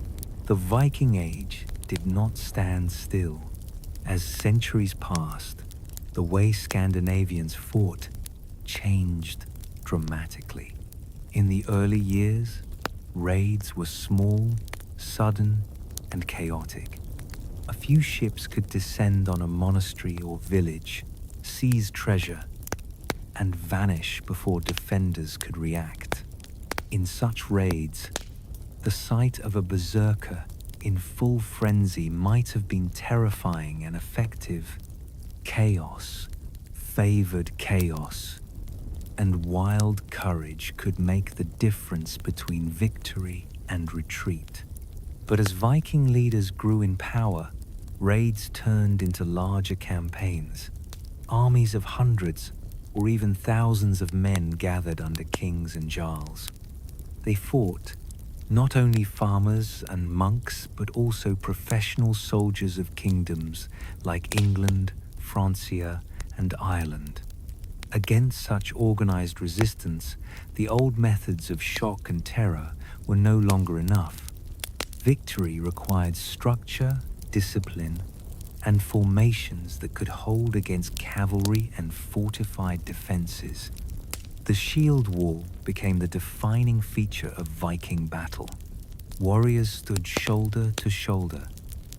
The Viking Age did not stand still. As centuries passed, the way Scandinavians fought changed dramatically. In the early years, raids were small, sudden, and chaotic. A few ships could descend on a monastery or village, seize treasure, and vanish before defenders could react. In such raids, the sight of a berserker in full frenzy might have been terrifying and effective. Chaos favored chaos, and wild courage could make the difference between victory and retreat. But as Viking leaders grew in power, raids turned into larger campaigns. Armies of hundreds or even thousands of men gathered under kings and jarls. They fought not only farmers and monks, but also professional soldiers of kingdoms like England, Francia, and Ireland. Against such organized resistance, the old methods of shock and terror were no longer enough. Victory required structure, discipline, and formations that could hold against cavalry and fortified defenses. The shield wall became the defining feature of Viking battle. Warriors stood shoulder to shoulder,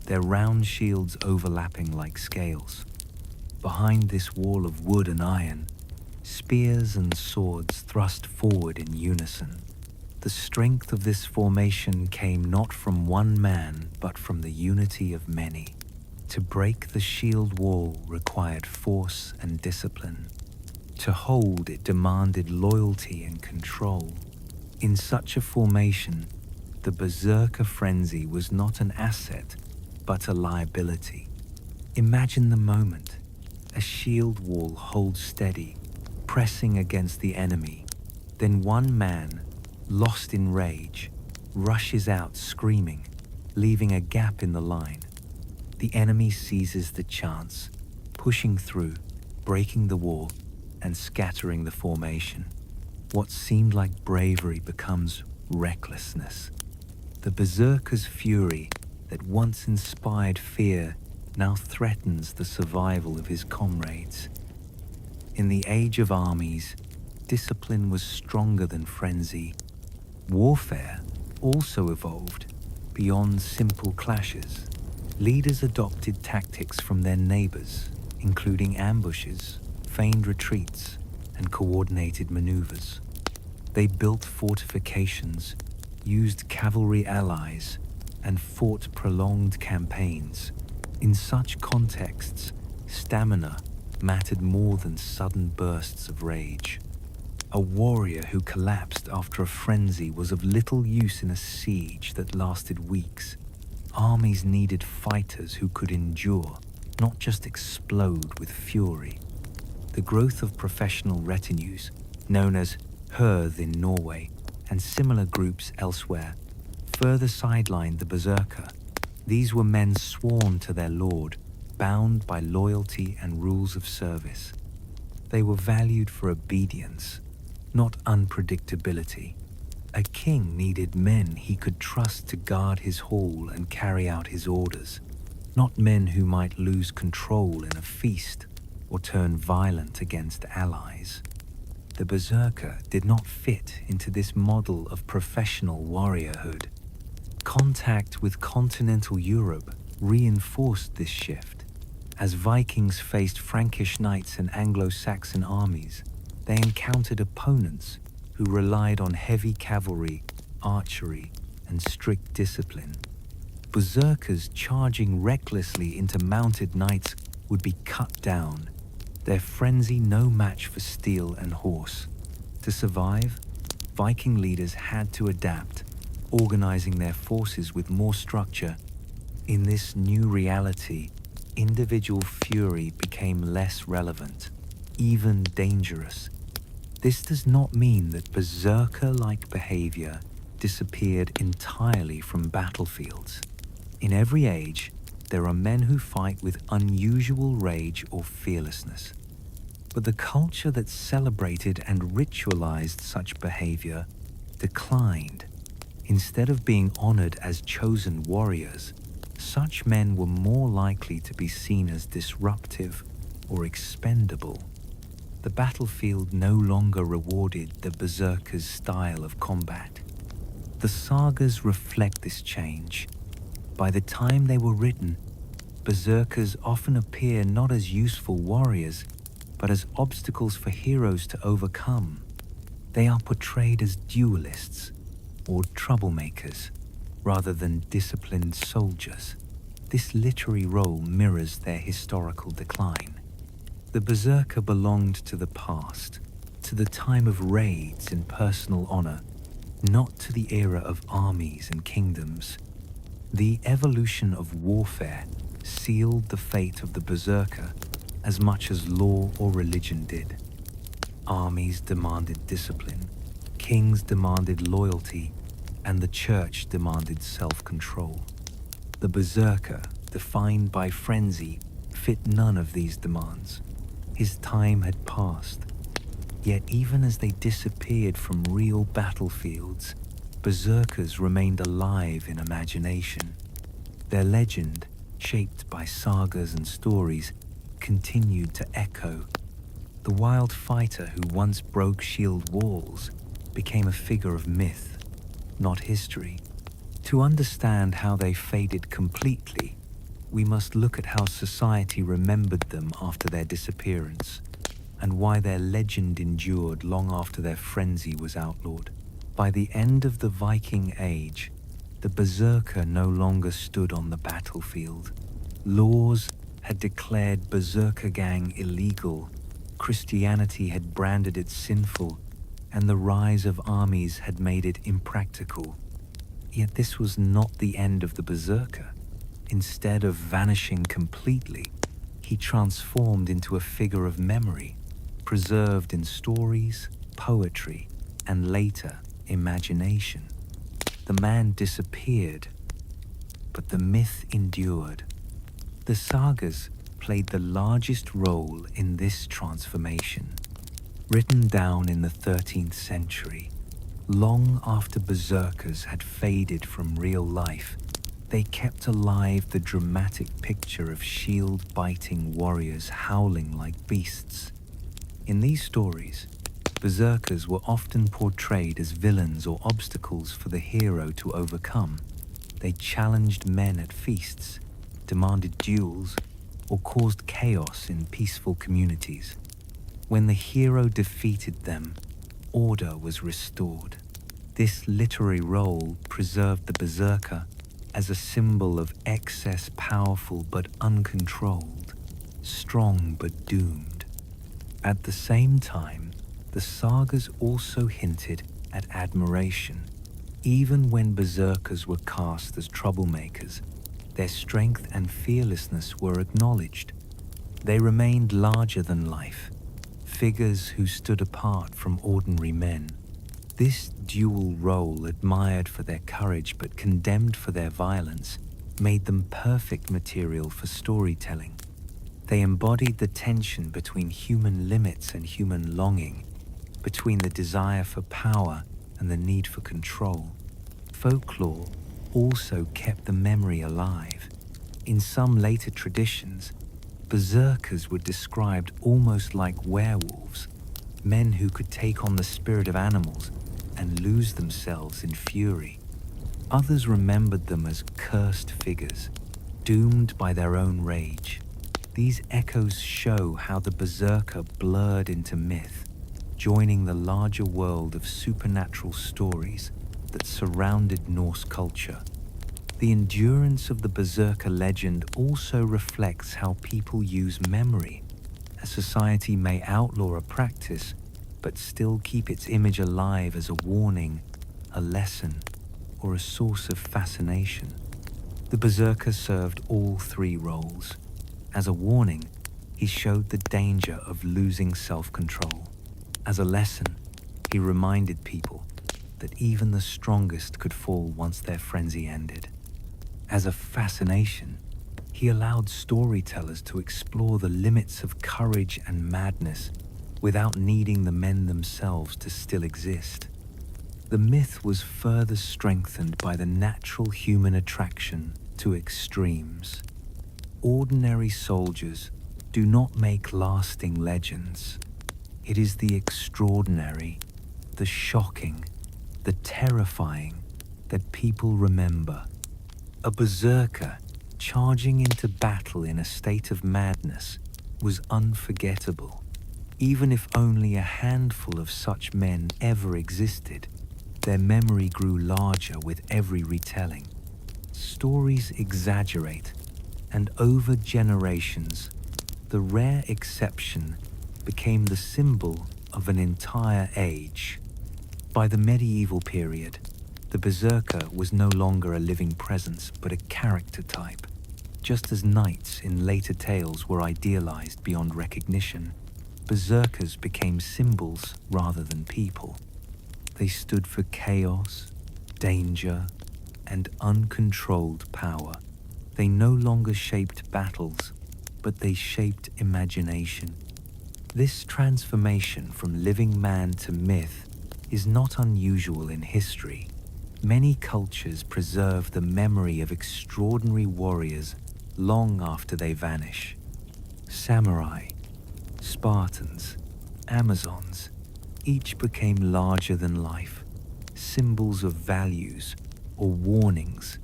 their round shields overlapping like scales. Behind this wall of wood and iron, spears and swords thrust forward in unison. The strength of this formation came not from one man, but from the unity of many. To break the shield wall required force and discipline. To hold it demanded loyalty and control. In such a formation, the berserker frenzy was not an asset, but a liability. Imagine the moment. A shield wall holds steady, pressing against the enemy. Then one man, lost in rage, rushes out screaming, leaving a gap in the line. The enemy seizes the chance, pushing through, breaking the wall, and scattering the formation. What seemed like bravery becomes recklessness. The berserker's fury that once inspired fear now threatens the survival of his comrades. In the age of armies, discipline was stronger than frenzy. Warfare also evolved beyond simple clashes. Leaders adopted tactics from their neighbors, including ambushes, feigned retreats, and coordinated maneuvers. They built fortifications, used cavalry allies, and fought prolonged campaigns. In such contexts, stamina mattered more than sudden bursts of rage. A warrior who collapsed after a frenzy was of little use in a siege that lasted weeks. Armies needed fighters who could endure, not just explode with fury. The growth of professional retinues, known as hirð in Norway and similar groups elsewhere, further sidelined the berserker. These were men sworn to their lord, bound by loyalty and rules of service. They were valued for obedience, not unpredictability. A king needed men he could trust to guard his hall and carry out his orders, not men who might lose control in a feast or turn violent against allies. The berserker did not fit into this model of professional warriorhood. Contact with continental Europe reinforced this shift. As Vikings faced Frankish knights and Anglo-Saxon armies, they encountered opponents who relied on heavy cavalry, archery, and strict discipline. Berserkers charging recklessly into mounted knights would be cut down, their frenzy no match for steel and horse. To survive, Viking leaders had to adapt, organizing their forces with more structure. In this new reality, individual fury became less relevant, even dangerous. This does not mean that berserker-like behavior disappeared entirely from battlefields. In every age, there are men who fight with unusual rage or fearlessness. But the culture that celebrated and ritualized such behavior declined. Instead of being honored as chosen warriors, such men were more likely to be seen as disruptive or expendable. The battlefield no longer rewarded the berserker's style of combat. The sagas reflect this change. By the time they were written, berserkers often appear not as useful warriors, but as obstacles for heroes to overcome. They are portrayed as duelists or troublemakers, rather than disciplined soldiers. This literary role mirrors their historical decline. The berserker belonged to the past, to the time of raids and personal honor, not to the era of armies and kingdoms. The evolution of warfare sealed the fate of the berserker as much as law or religion did. Armies demanded discipline, kings demanded loyalty, and the church demanded self-control. The berserker, defined by frenzy, fit none of these demands. His time had passed, Yet even as they disappeared from real battlefields, berserkers remained alive in imagination. Their legend, shaped by sagas and stories, continued to echo. The wild fighter who once broke shield walls became a figure of myth, not history. To understand how they faded completely, we must look at how society remembered them after their disappearance, and why their legend endured long after their frenzy was outlawed. By the end of the Viking Age, the berserker no longer stood on the battlefield. Laws had declared berserkergang illegal, Christianity had branded it sinful, and the rise of armies had made it impractical. Yet this was not the end of the berserker. Instead of vanishing completely, he transformed into a figure of memory, preserved in stories, poetry, and later, imagination. The man disappeared, but the myth endured. The sagas played the largest role in this transformation. Written down in the 13th century, long after berserkers had faded from real life, they kept alive the dramatic picture of shield-biting warriors howling like beasts. In these stories, berserkers were often portrayed as villains or obstacles for the hero to overcome. They challenged men at feasts, demanded duels, or caused chaos in peaceful communities. When the hero defeated them, order was restored. This literary role preserved the berserker as a symbol of excess powerful but uncontrolled, strong but doomed. At the same time, the sagas also hinted at admiration. Even when berserkers were cast as troublemakers, their strength and fearlessness were acknowledged. They remained larger than life, figures who stood apart from ordinary men. This dual role, admired for their courage but condemned for their violence, made them perfect material for storytelling. They embodied the tension between human limits and human longing, between the desire for power and the need for control. Folklore also kept the memory alive. In some later traditions, berserkers were described almost like werewolves, men who could take on the spirit of animals and lose themselves in fury. Others remembered them as cursed figures, doomed by their own rage. These echoes show how the berserker blurred into myth, joining the larger world of supernatural stories that surrounded Norse culture. The endurance of the berserker legend also reflects how people use memory. A society may outlaw a practice, but still keep its image alive as a warning, a lesson, or a source of fascination. The berserker served all three roles. As a warning, he showed the danger of losing self-control. As a lesson, he reminded people that even the strongest could fall once their frenzy ended. As a fascination, he allowed storytellers to explore the limits of courage and madness without needing the men themselves to still exist. The myth was further strengthened by the natural human attraction to extremes. Ordinary soldiers do not make lasting legends. It is the extraordinary, the shocking, the terrifying that people remember. A berserker charging into battle in a state of madness was unforgettable. Even if only a handful of such men ever existed, their memory grew larger with every retelling. Stories exaggerate, and over generations, the rare exception became the symbol of an entire age. By the medieval period, the berserker was no longer a living presence but a character type. Just as knights in later tales were idealized beyond recognition, berserkers became symbols rather than people. They stood for chaos, danger, and uncontrolled power. They no longer shaped battles, but they shaped imagination. This transformation from living man to myth is not unusual in history. Many cultures preserve the memory of extraordinary warriors long after they vanish. Samurai, Spartans, Amazons, each became larger than life, symbols of values or warnings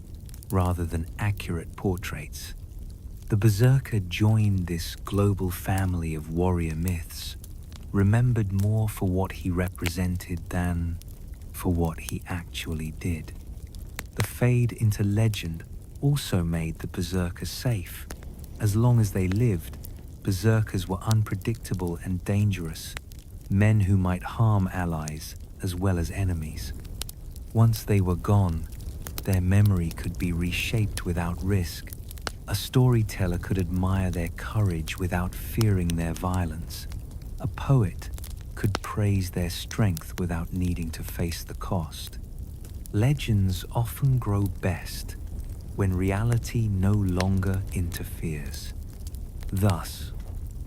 rather than accurate portraits. The berserker joined this global family of warrior myths, remembered more for what he represented than for what he actually did. The fade into legend also made the berserker safe. As long as they lived, berserkers were unpredictable and dangerous, men who might harm allies as well as enemies. Once they were gone, their memory could be reshaped without risk. A storyteller could admire their courage without fearing their violence. A poet could praise their strength without needing to face the cost. Legends often grow best when reality no longer interferes. Thus,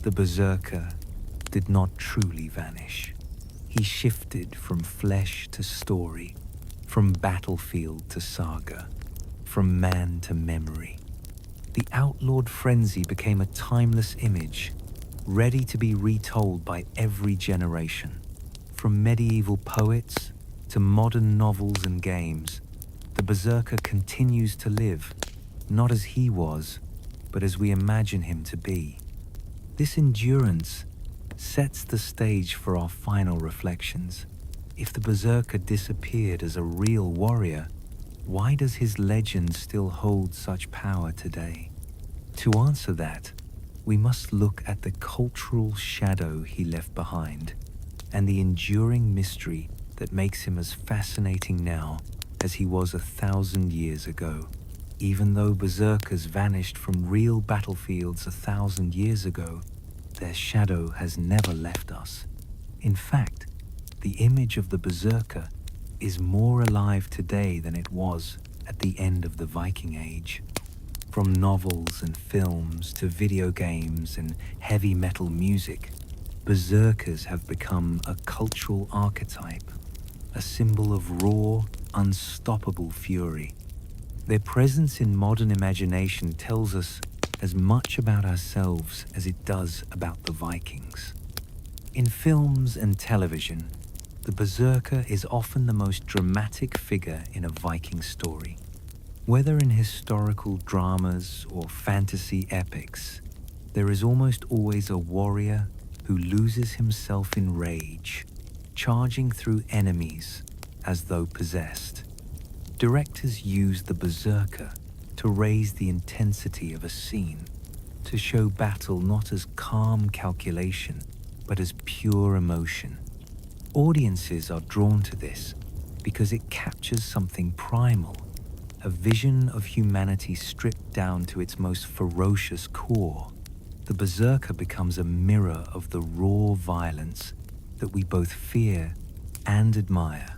the berserker did not truly vanish. He shifted from flesh to story, from battlefield to saga, from man to memory. The outlawed frenzy became a timeless image, ready to be retold by every generation. From medieval poets to modern novels and games, the berserker continues to live, not as he was, but as we imagine him to be. This endurance sets the stage for our final reflections. If the berserker disappeared as a real warrior, why does his legend still hold such power today? To answer that, we must look at the cultural shadow he left behind and the enduring mystery that makes him as fascinating now as he was 1,000 years ago. Even though berserkers vanished from real battlefields 1,000 years ago, their shadow has never left us. In fact, the image of the berserker is more alive today than it was at the end of the Viking Age. From novels and films to video games and heavy metal music, berserkers have become a cultural archetype, a symbol of raw, unstoppable fury. Their presence in modern imagination tells us as much about ourselves as it does about the Vikings. In films and television, the berserker is often the most dramatic figure in a Viking story. Whether in historical dramas or fantasy epics, there is almost always a warrior who loses himself in rage, charging through enemies as though possessed. Directors use the berserker to raise the intensity of a scene, to show battle not as calm calculation, but as pure emotion. Audiences are drawn to this because it captures something primal, a vision of humanity stripped down to its most ferocious core. The berserker becomes a mirror of the raw violence that we both fear and admire.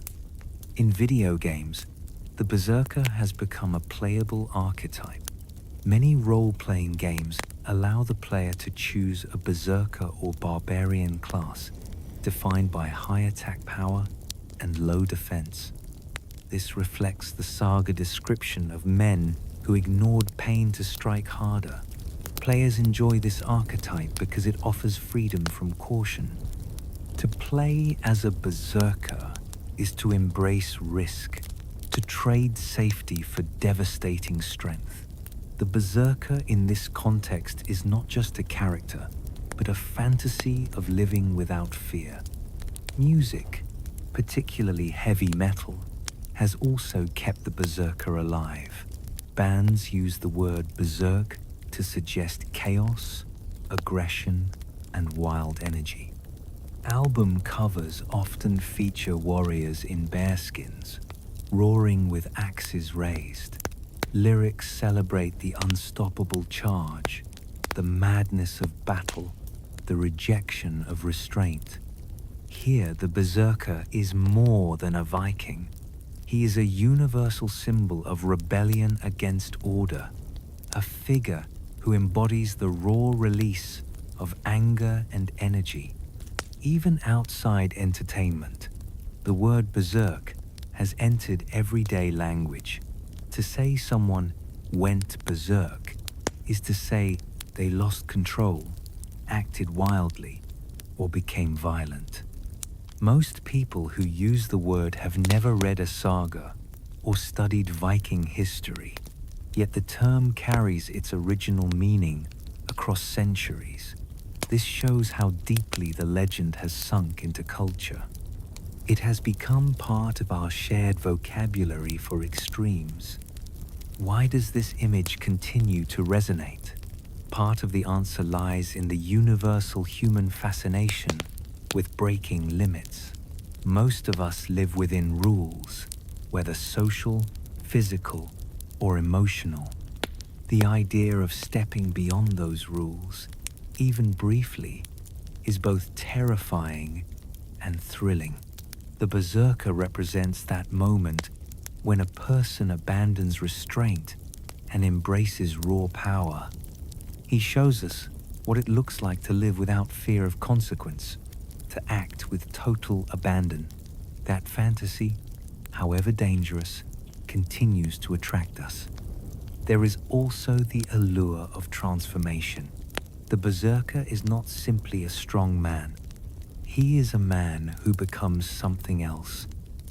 In video games, the berserker has become a playable archetype. Many role-playing games allow the player to choose a berserker or barbarian class, defined by high attack power and low defense. This reflects the saga description of men who ignored pain to strike harder. Players enjoy this archetype because it offers freedom from caution. To play as a berserker is to embrace risk, to trade safety for devastating strength. The berserker in this context is not just a character, but a fantasy of living without fear. Music, particularly heavy metal, has also kept the berserker alive. Bands use the word berserk to suggest chaos, aggression, and wild energy. Album covers often feature warriors in bearskins, roaring with axes raised. Lyrics celebrate the unstoppable charge, the madness of battle, the rejection of restraint. Here, the berserker is more than a Viking. He is a universal symbol of rebellion against order, a figure who embodies the raw release of anger and energy. Even outside entertainment, the word berserk has entered everyday language. To say someone went berserk is to say they lost control, acted wildly, or became violent. Most people who use the word have never read a saga or studied Viking history, yet the term carries its original meaning across centuries. This shows how deeply the legend has sunk into culture. It has become part of our shared vocabulary for extremes. Why does this image continue to resonate? Part of the answer lies in the universal human fascination with breaking limits. Most of us live within rules, whether social, physical, or emotional. The idea of stepping beyond those rules, even briefly, is both terrifying and thrilling. The berserker represents that moment when a person abandons restraint and embraces raw power. He shows us what it looks like to live without fear of consequence, to act with total abandon. That fantasy, however dangerous, continues to attract us. There is also the allure of transformation. The berserker is not simply a strong man. He is a man who becomes something else,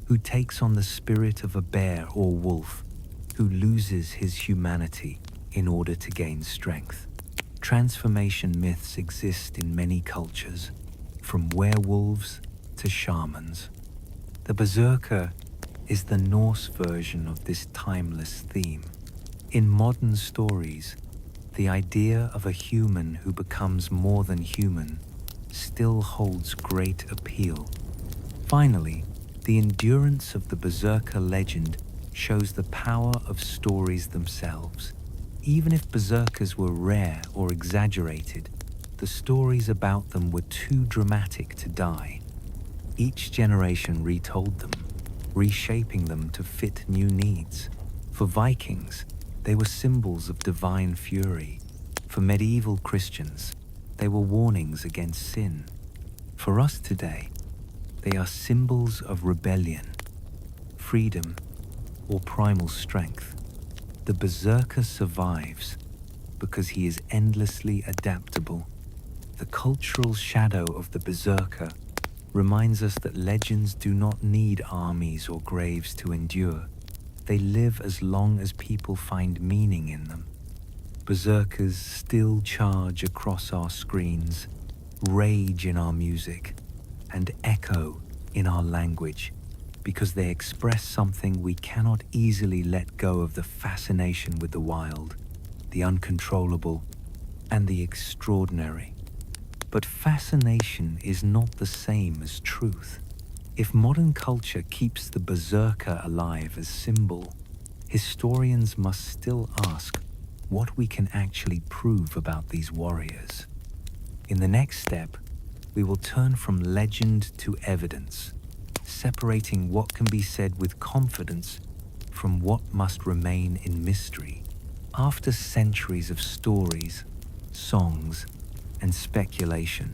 who takes on the spirit of a bear or wolf, who loses his humanity in order to gain strength. Transformation myths exist in many cultures, from werewolves to shamans. The berserker is the Norse version of this timeless theme. In modern stories, the idea of a human who becomes more than human still holds great appeal. Finally, the endurance of the berserker legend shows the power of stories themselves. Even if berserkers were rare or exaggerated, the stories about them were too dramatic to die. Each generation retold them, reshaping them to fit new needs. For Vikings, they were symbols of divine fury. For medieval Christians, they were warnings against sin. For us today, they are symbols of rebellion, freedom, or primal strength. The berserker survives because he is endlessly adaptable. The cultural shadow of the berserker reminds us that legends do not need armies or graves to endure. They live as long as people find meaning in them. Berserkers still charge across our screens, rage in our music, and echo in our language, because they express something we cannot easily let go of: the fascination with the wild, the uncontrollable, and the extraordinary. But fascination is not the same as truth. If modern culture keeps the berserker alive as symbol, historians must still ask what we can actually prove about these warriors. In the next step, we will turn from legend to evidence, separating what can be said with confidence from what must remain in mystery. After centuries of stories, songs, and speculation,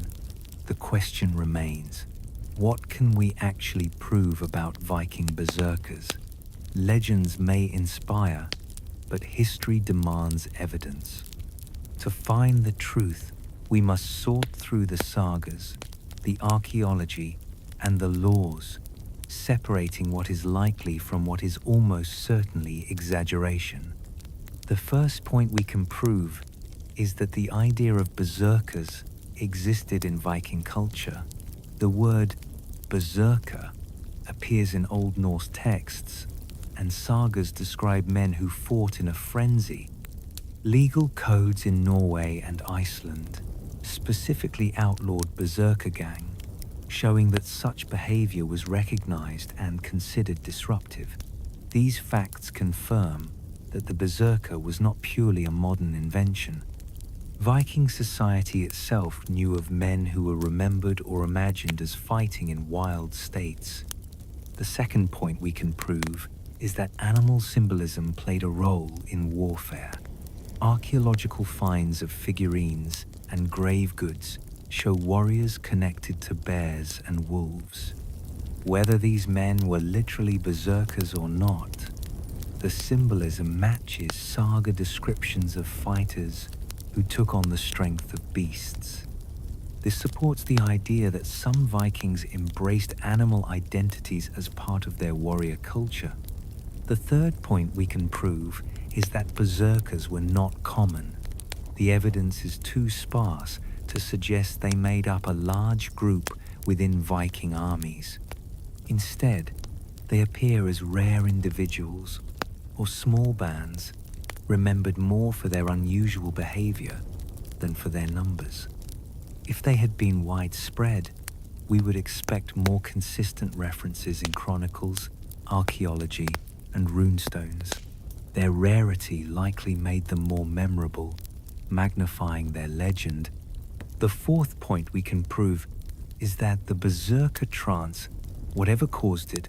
the question remains: what can we actually prove about Viking berserkers? Legends may inspire, but history demands evidence. To find the truth, we must sort through the sagas, the archaeology, and the laws, separating what is likely from what is almost certainly exaggeration. The first point we can prove is that the idea of berserkers existed in Viking culture. The word berserker appears in Old Norse texts, and sagas describe men who fought in a frenzy. Legal codes in Norway and Iceland specifically outlawed berserkergang, showing that such behavior was recognized and considered disruptive. These facts confirm that the berserker was not purely a modern invention. Viking society itself knew of men who were remembered or imagined as fighting in wild states. The second point we can prove is that animal symbolism played a role in warfare. Archaeological finds of figurines and grave goods show warriors connected to bears and wolves. Whether these men were literally berserkers or not, the symbolism matches saga descriptions of fighters who took on the strength of beasts. This supports the idea that some Vikings embraced animal identities as part of their warrior culture. The third point we can prove is that berserkers were not common. The evidence is too sparse to suggest they made up a large group within Viking armies. Instead, they appear as rare individuals or small bands remembered more for their unusual behavior than for their numbers. If they had been widespread, we would expect more consistent references in chronicles, archaeology, and runestones. Their rarity likely made them more memorable, magnifying their legend. The fourth point we can prove is that the berserker trance, whatever caused it,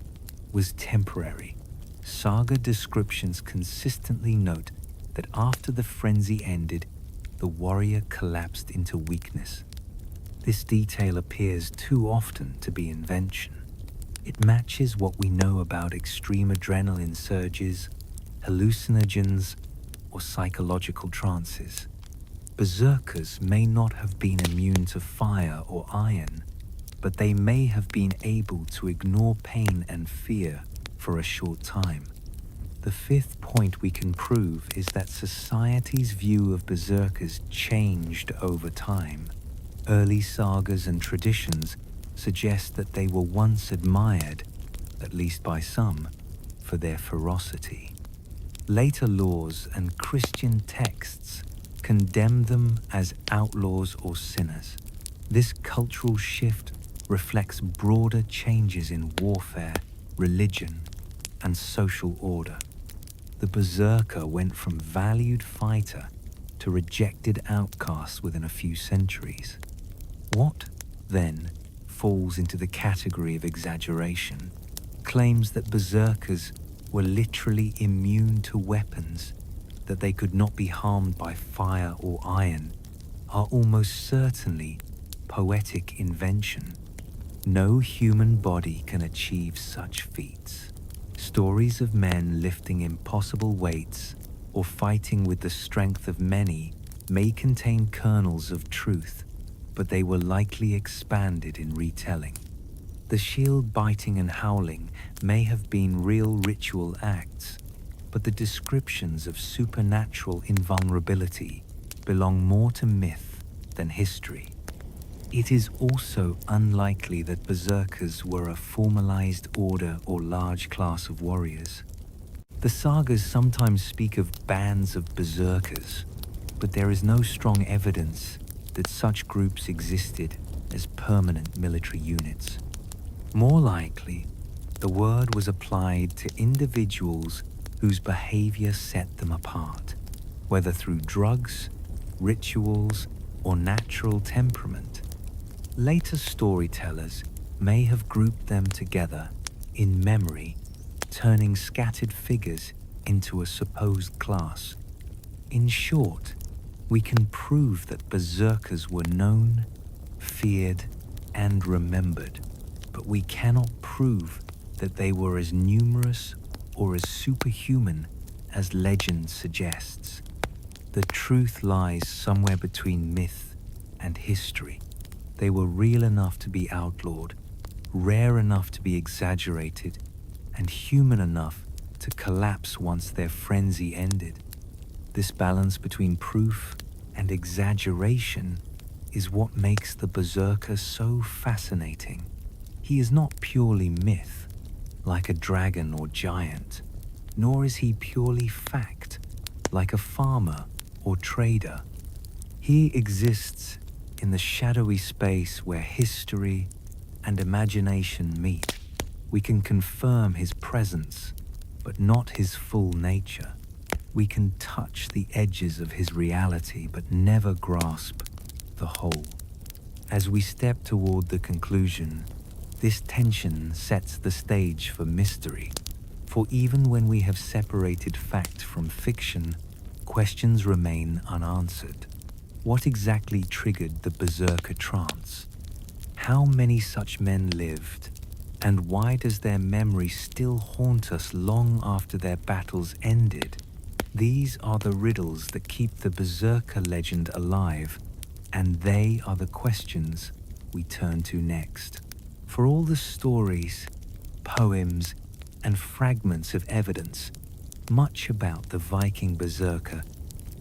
was temporary. Saga descriptions consistently note that after the frenzy ended, the warrior collapsed into weakness. This detail appears too often to be invention. It matches what we know about extreme adrenaline surges, hallucinogens, or psychological trances. Berserkers may not have been immune to fire or iron, but they may have been able to ignore pain and fear for a short time. The fifth point we can prove is that society's view of berserkers changed over time. Early sagas and traditions suggest that they were once admired, at least by some, for their ferocity. Later laws and Christian texts condemn them as outlaws or sinners. This cultural shift reflects broader changes in warfare, religion, and social order. The berserker went from valued fighter to rejected outcast within a few centuries. What, then, falls into the category of exaggeration? Claims that berserkers were literally immune to weapons, that they could not be harmed by fire or iron, are almost certainly poetic invention. No human body can achieve such feats. Stories of men lifting impossible weights or fighting with the strength of many may contain kernels of truth, but they were likely expanded in retelling. The shield biting and howling may have been real ritual acts, but the descriptions of supernatural invulnerability belong more to myth than history. It is also unlikely that berserkers were a formalized order or large class of warriors. The sagas sometimes speak of bands of berserkers, but there is no strong evidence that such groups existed as permanent military units. More likely, the word was applied to individuals whose behavior set them apart, whether through drugs, rituals, or natural temperament. Later storytellers may have grouped them together in memory, turning scattered figures into a supposed class. In short, we can prove that berserkers were known, feared, and remembered, but we cannot prove that they were as numerous or as superhuman as legend suggests. The truth lies somewhere between myth and history. They were real enough to be outlawed, rare enough to be exaggerated, and human enough to collapse once their frenzy ended. This balance between proof and exaggeration is what makes the berserker so fascinating. He is not purely myth, like a dragon or giant, nor is he purely fact, like a farmer or trader. He exists in the shadowy space where history and imagination meet. We can confirm his presence, but not his full nature. We can touch the edges of his reality, but never grasp the whole. As we step toward the conclusion, this tension sets the stage for mystery. For even when we have separated fact from fiction, questions remain unanswered. What exactly triggered the berserker trance? How many such men lived? And why does their memory still haunt us long after their battles ended? These are the riddles that keep the berserker legend alive, and they are the questions we turn to next. For all the stories, poems, and fragments of evidence, much about the Viking berserker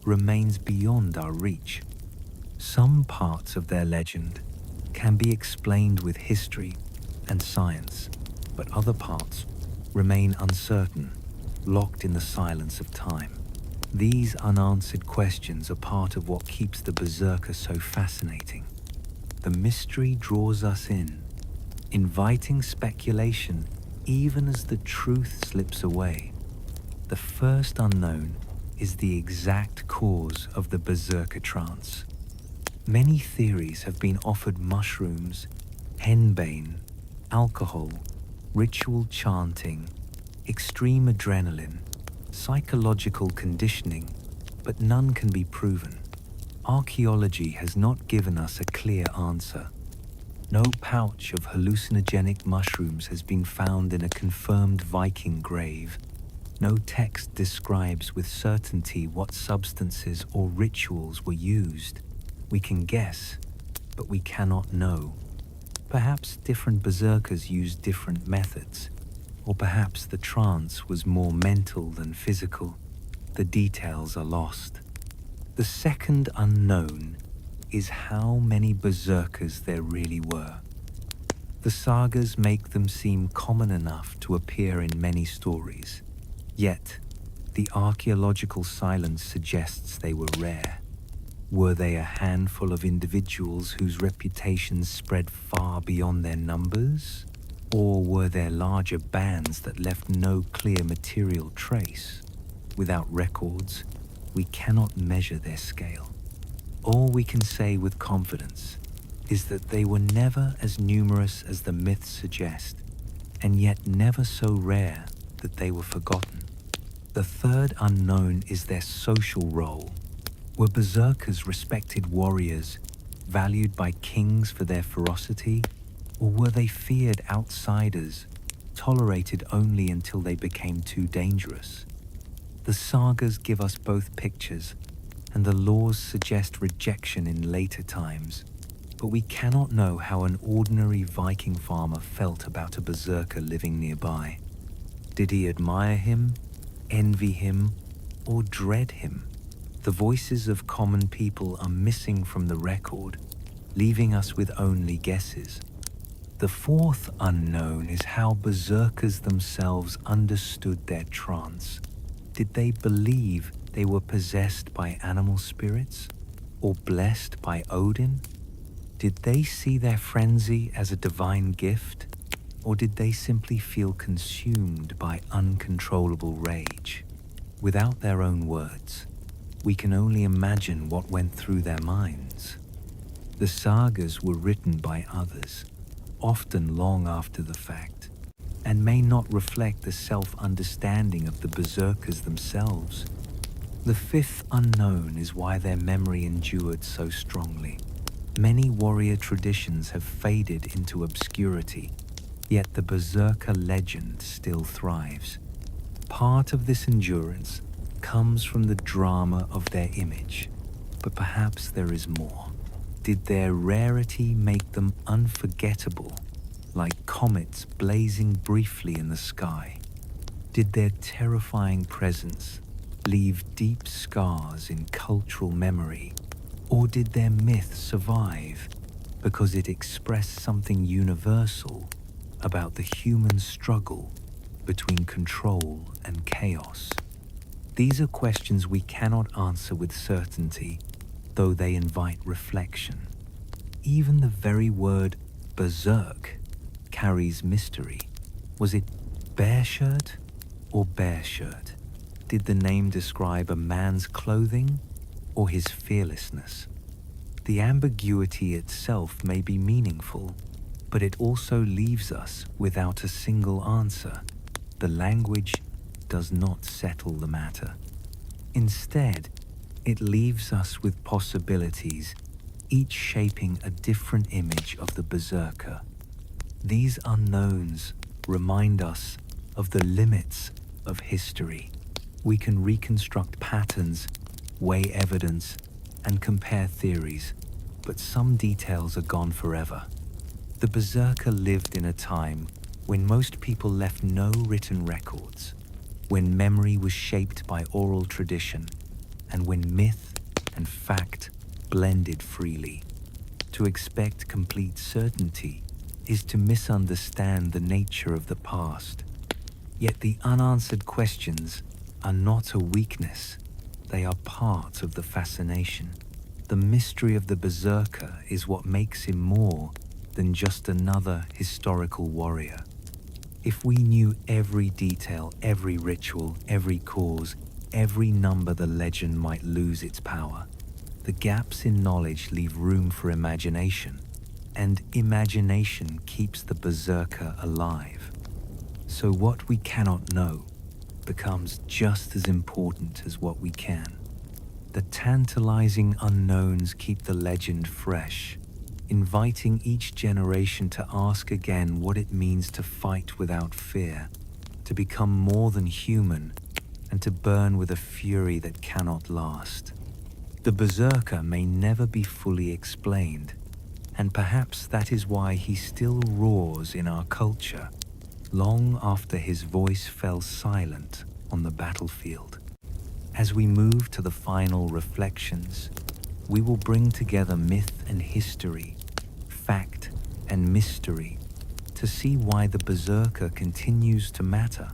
remains beyond our reach. Some parts of their legend can be explained with history and science, but other parts remain uncertain, locked in the silence of time. These unanswered questions are part of what keeps the berserker so fascinating. The mystery draws us in, inviting speculation even as the truth slips away. The first unknown is the exact cause of the berserker trance. Many theories have been offered: mushrooms, henbane, alcohol, ritual chanting, extreme adrenaline, psychological conditioning, but none can be proven. Archaeology has not given us a clear answer. No pouch of hallucinogenic mushrooms has been found in a confirmed Viking grave. No text describes with certainty what substances or rituals were used. We can guess, but we cannot know. Perhaps different berserkers used different methods, or perhaps the trance was more mental than physical. The details are lost. The second unknown is how many berserkers there really were. The sagas make them seem common enough to appear in many stories, yet the archaeological silence suggests they were rare. Were they a handful of individuals whose reputations spread far beyond their numbers? Or were there larger bands that left no clear material trace? Without records, we cannot measure their scale. All we can say with confidence is that they were never as numerous as the myths suggest, and yet never so rare that they were forgotten. The third unknown is their social role. Were berserkers respected warriors, valued by kings for their ferocity, or were they feared outsiders, tolerated only until they became too dangerous? The sagas give us both pictures, and the laws suggest rejection in later times, but we cannot know how an ordinary Viking farmer felt about a berserker living nearby. Did he admire him, envy him, or dread him? The voices of common people are missing from the record, leaving us with only guesses. The fourth unknown is how berserkers themselves understood their trance. Did they believe they were possessed by animal spirits, or blessed by Odin? Did they see their frenzy as a divine gift, or did they simply feel consumed by uncontrollable rage? Without their own words, we can only imagine what went through their minds. The sagas were written by others, often long after the fact, and may not reflect the self-understanding of the berserkers themselves. The fifth unknown is why their memory endured so strongly. Many warrior traditions have faded into obscurity, yet the berserker legend still thrives. Part of this endurance comes from the drama of their image, but perhaps there is more. Did their rarity make them unforgettable, like comets blazing briefly in the sky? Did their terrifying presence leave deep scars in cultural memory? Or did their myth survive because it expressed something universal about the human struggle between control and chaos? These are questions we cannot answer with certainty, though they invite reflection. Even the very word berserk carries mystery. Was it bear shirt or bear shirt? Did the name describe a man's clothing or his fearlessness? The ambiguity itself may be meaningful, but it also leaves us without a single answer. The language does not settle the matter. Instead, It leaves us with possibilities, each shaping a different image of the berserker. These unknowns remind us of the limits of history. We can reconstruct patterns, weigh evidence, and compare theories, but some details are gone forever. The berserker lived in a time when most people left no written records, when memory was shaped by oral tradition, and when myth and fact blended freely. To expect complete certainty is to misunderstand the nature of the past. Yet the unanswered questions are not a weakness, they are part of the fascination. The mystery of the berserker is what makes him more than just another historical warrior. If we knew every detail, every ritual, every cause, every number, the legend might lose its power. The gaps in knowledge leave room for imagination, and imagination keeps the berserker alive. So what we cannot know becomes just as important as what we can. The tantalizing unknowns keep the legend fresh, inviting each generation to ask again what it means to fight without fear, to become more than human, and to burn with a fury that cannot last. The berserker may never be fully explained, and perhaps that is why he still roars in our culture, long after his voice fell silent on the battlefield. As we move to the final reflections, we will bring together myth and history, fact and mystery, to see why the berserker continues to matter.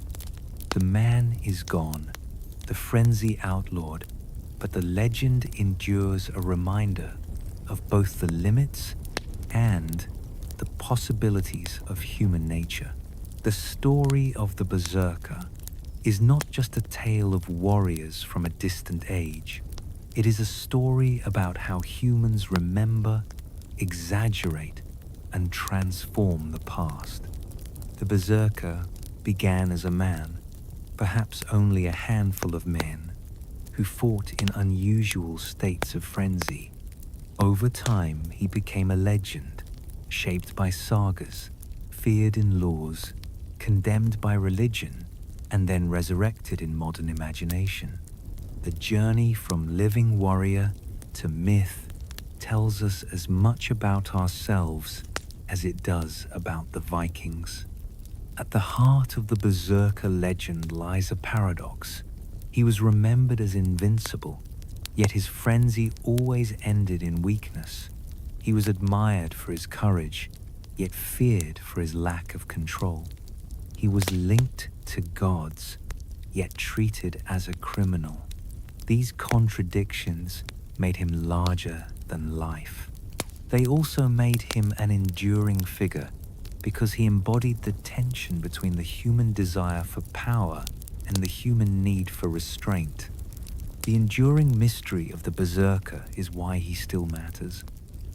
The man is gone, the frenzy outlawed, but the legend endures, a reminder of both the limits and the possibilities of human nature. The story of the berserker is not just a tale of warriors from a distant age. It is a story about how humans remember, exaggerate, and transform the past. The berserker began as a man, perhaps only a handful of men, who fought in unusual states of frenzy. Over time, he became a legend, shaped by sagas, feared in laws, condemned by religion, and then resurrected in modern imagination. The journey from living warrior to myth tells us as much about ourselves as it does about the Vikings. At the heart of the berserker legend lies a paradox. He was remembered as invincible, yet his frenzy always ended in weakness. He was admired for his courage, yet feared for his lack of control. He was linked to gods, yet treated as a criminal. These contradictions made him larger than life. They also made him an enduring figure because he embodied the tension between the human desire for power and the human need for restraint. The enduring mystery of the berserker is why he still matters.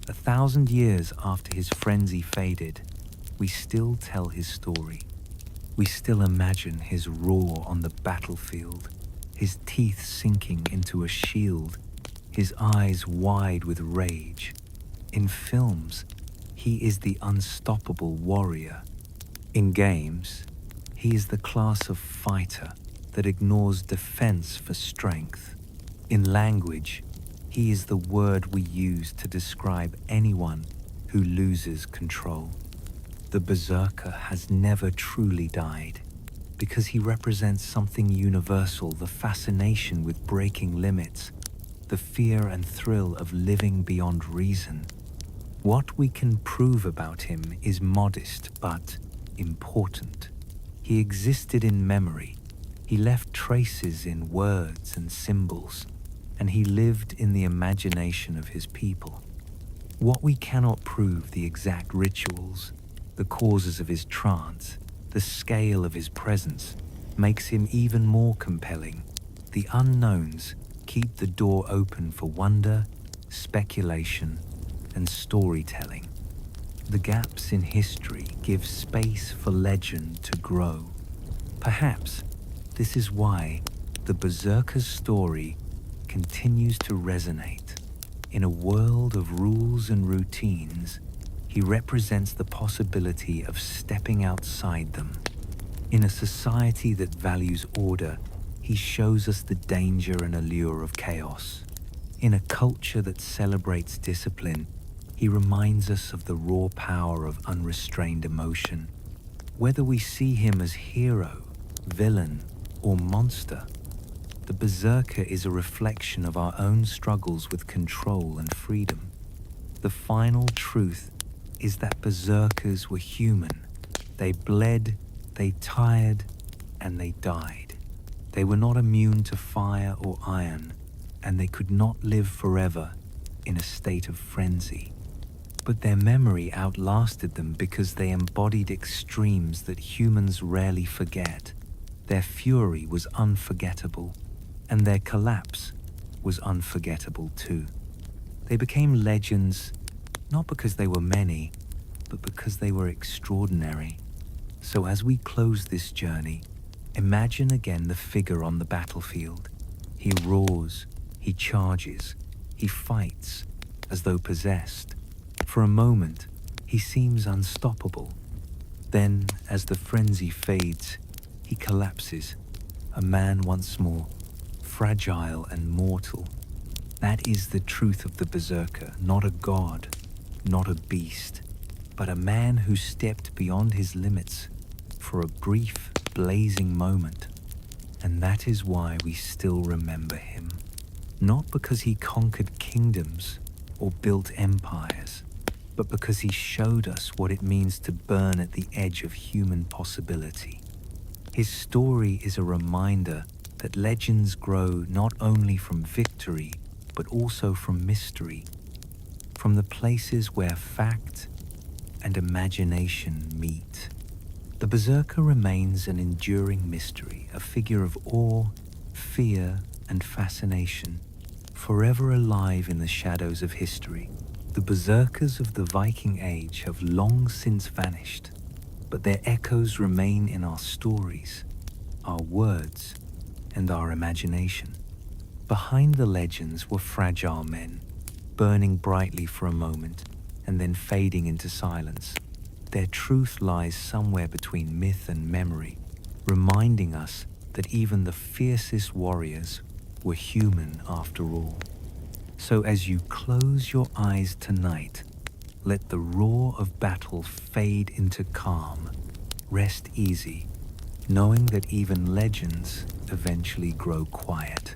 1,000 years after his frenzy faded, we still tell his story. We still imagine his roar on the battlefield, his teeth sinking into a shield, his eyes wide with rage. In films, he is the unstoppable warrior. In games, he is the class of fighter that ignores defense for strength. In language, he is the word we use to describe anyone who loses control. The berserker has never truly died because he represents something universal, the fascination with breaking limits, the fear and thrill of living beyond reason. What we can prove about him is modest but important. He existed in memory, he left traces in words and symbols, and he lived in the imagination of his people. What we cannot prove, the exact rituals, the causes of his trance, the scale of his presence, makes him even more compelling. The unknowns keep the door open for wonder, speculation, and storytelling. The gaps in history give space for legend to grow. Perhaps this is why the berserker's story continues to resonate. In a world of rules and routines, he represents the possibility of stepping outside them. In a society that values order, he shows us the danger and allure of chaos. In a culture that celebrates discipline, he reminds us of the raw power of unrestrained emotion. Whether we see him as hero, villain, or monster, the berserker is a reflection of our own struggles with control and freedom. The final truth is that berserkers were human. They bled, they tired, and they died. They were not immune to fire or iron, and they could not live forever in a state of frenzy. But their memory outlasted them because they embodied extremes that humans rarely forget. Their fury was unforgettable, and their collapse was unforgettable too. They became legends not because they were many, but because they were extraordinary. So as we close this journey, imagine again the figure on the battlefield. He roars, he charges, he fights as though possessed. For a moment, he seems unstoppable. Then, as the frenzy fades, he collapses, a man once more, fragile and mortal. That is the truth of the berserker, not a god, not a beast, but a man who stepped beyond his limits for a brief, blazing moment. And that is why we still remember him. Not because he conquered kingdoms or built empires, but because he showed us what it means to burn at the edge of human possibility. His story is a reminder that legends grow not only from victory, but also from mystery, from the places where fact and imagination meet. The berserker remains an enduring mystery, a figure of awe, fear, and fascination, forever alive in the shadows of history. The berserkers of the Viking Age have long since vanished, but their echoes remain in our stories, our words, and our imagination. Behind the legends were fragile men, burning brightly for a moment and then fading into silence. Their truth lies somewhere between myth and memory, reminding us that even the fiercest warriors were human after all. So as you close your eyes tonight, let the roar of battle fade into calm. Rest easy, knowing that even legends eventually grow quiet.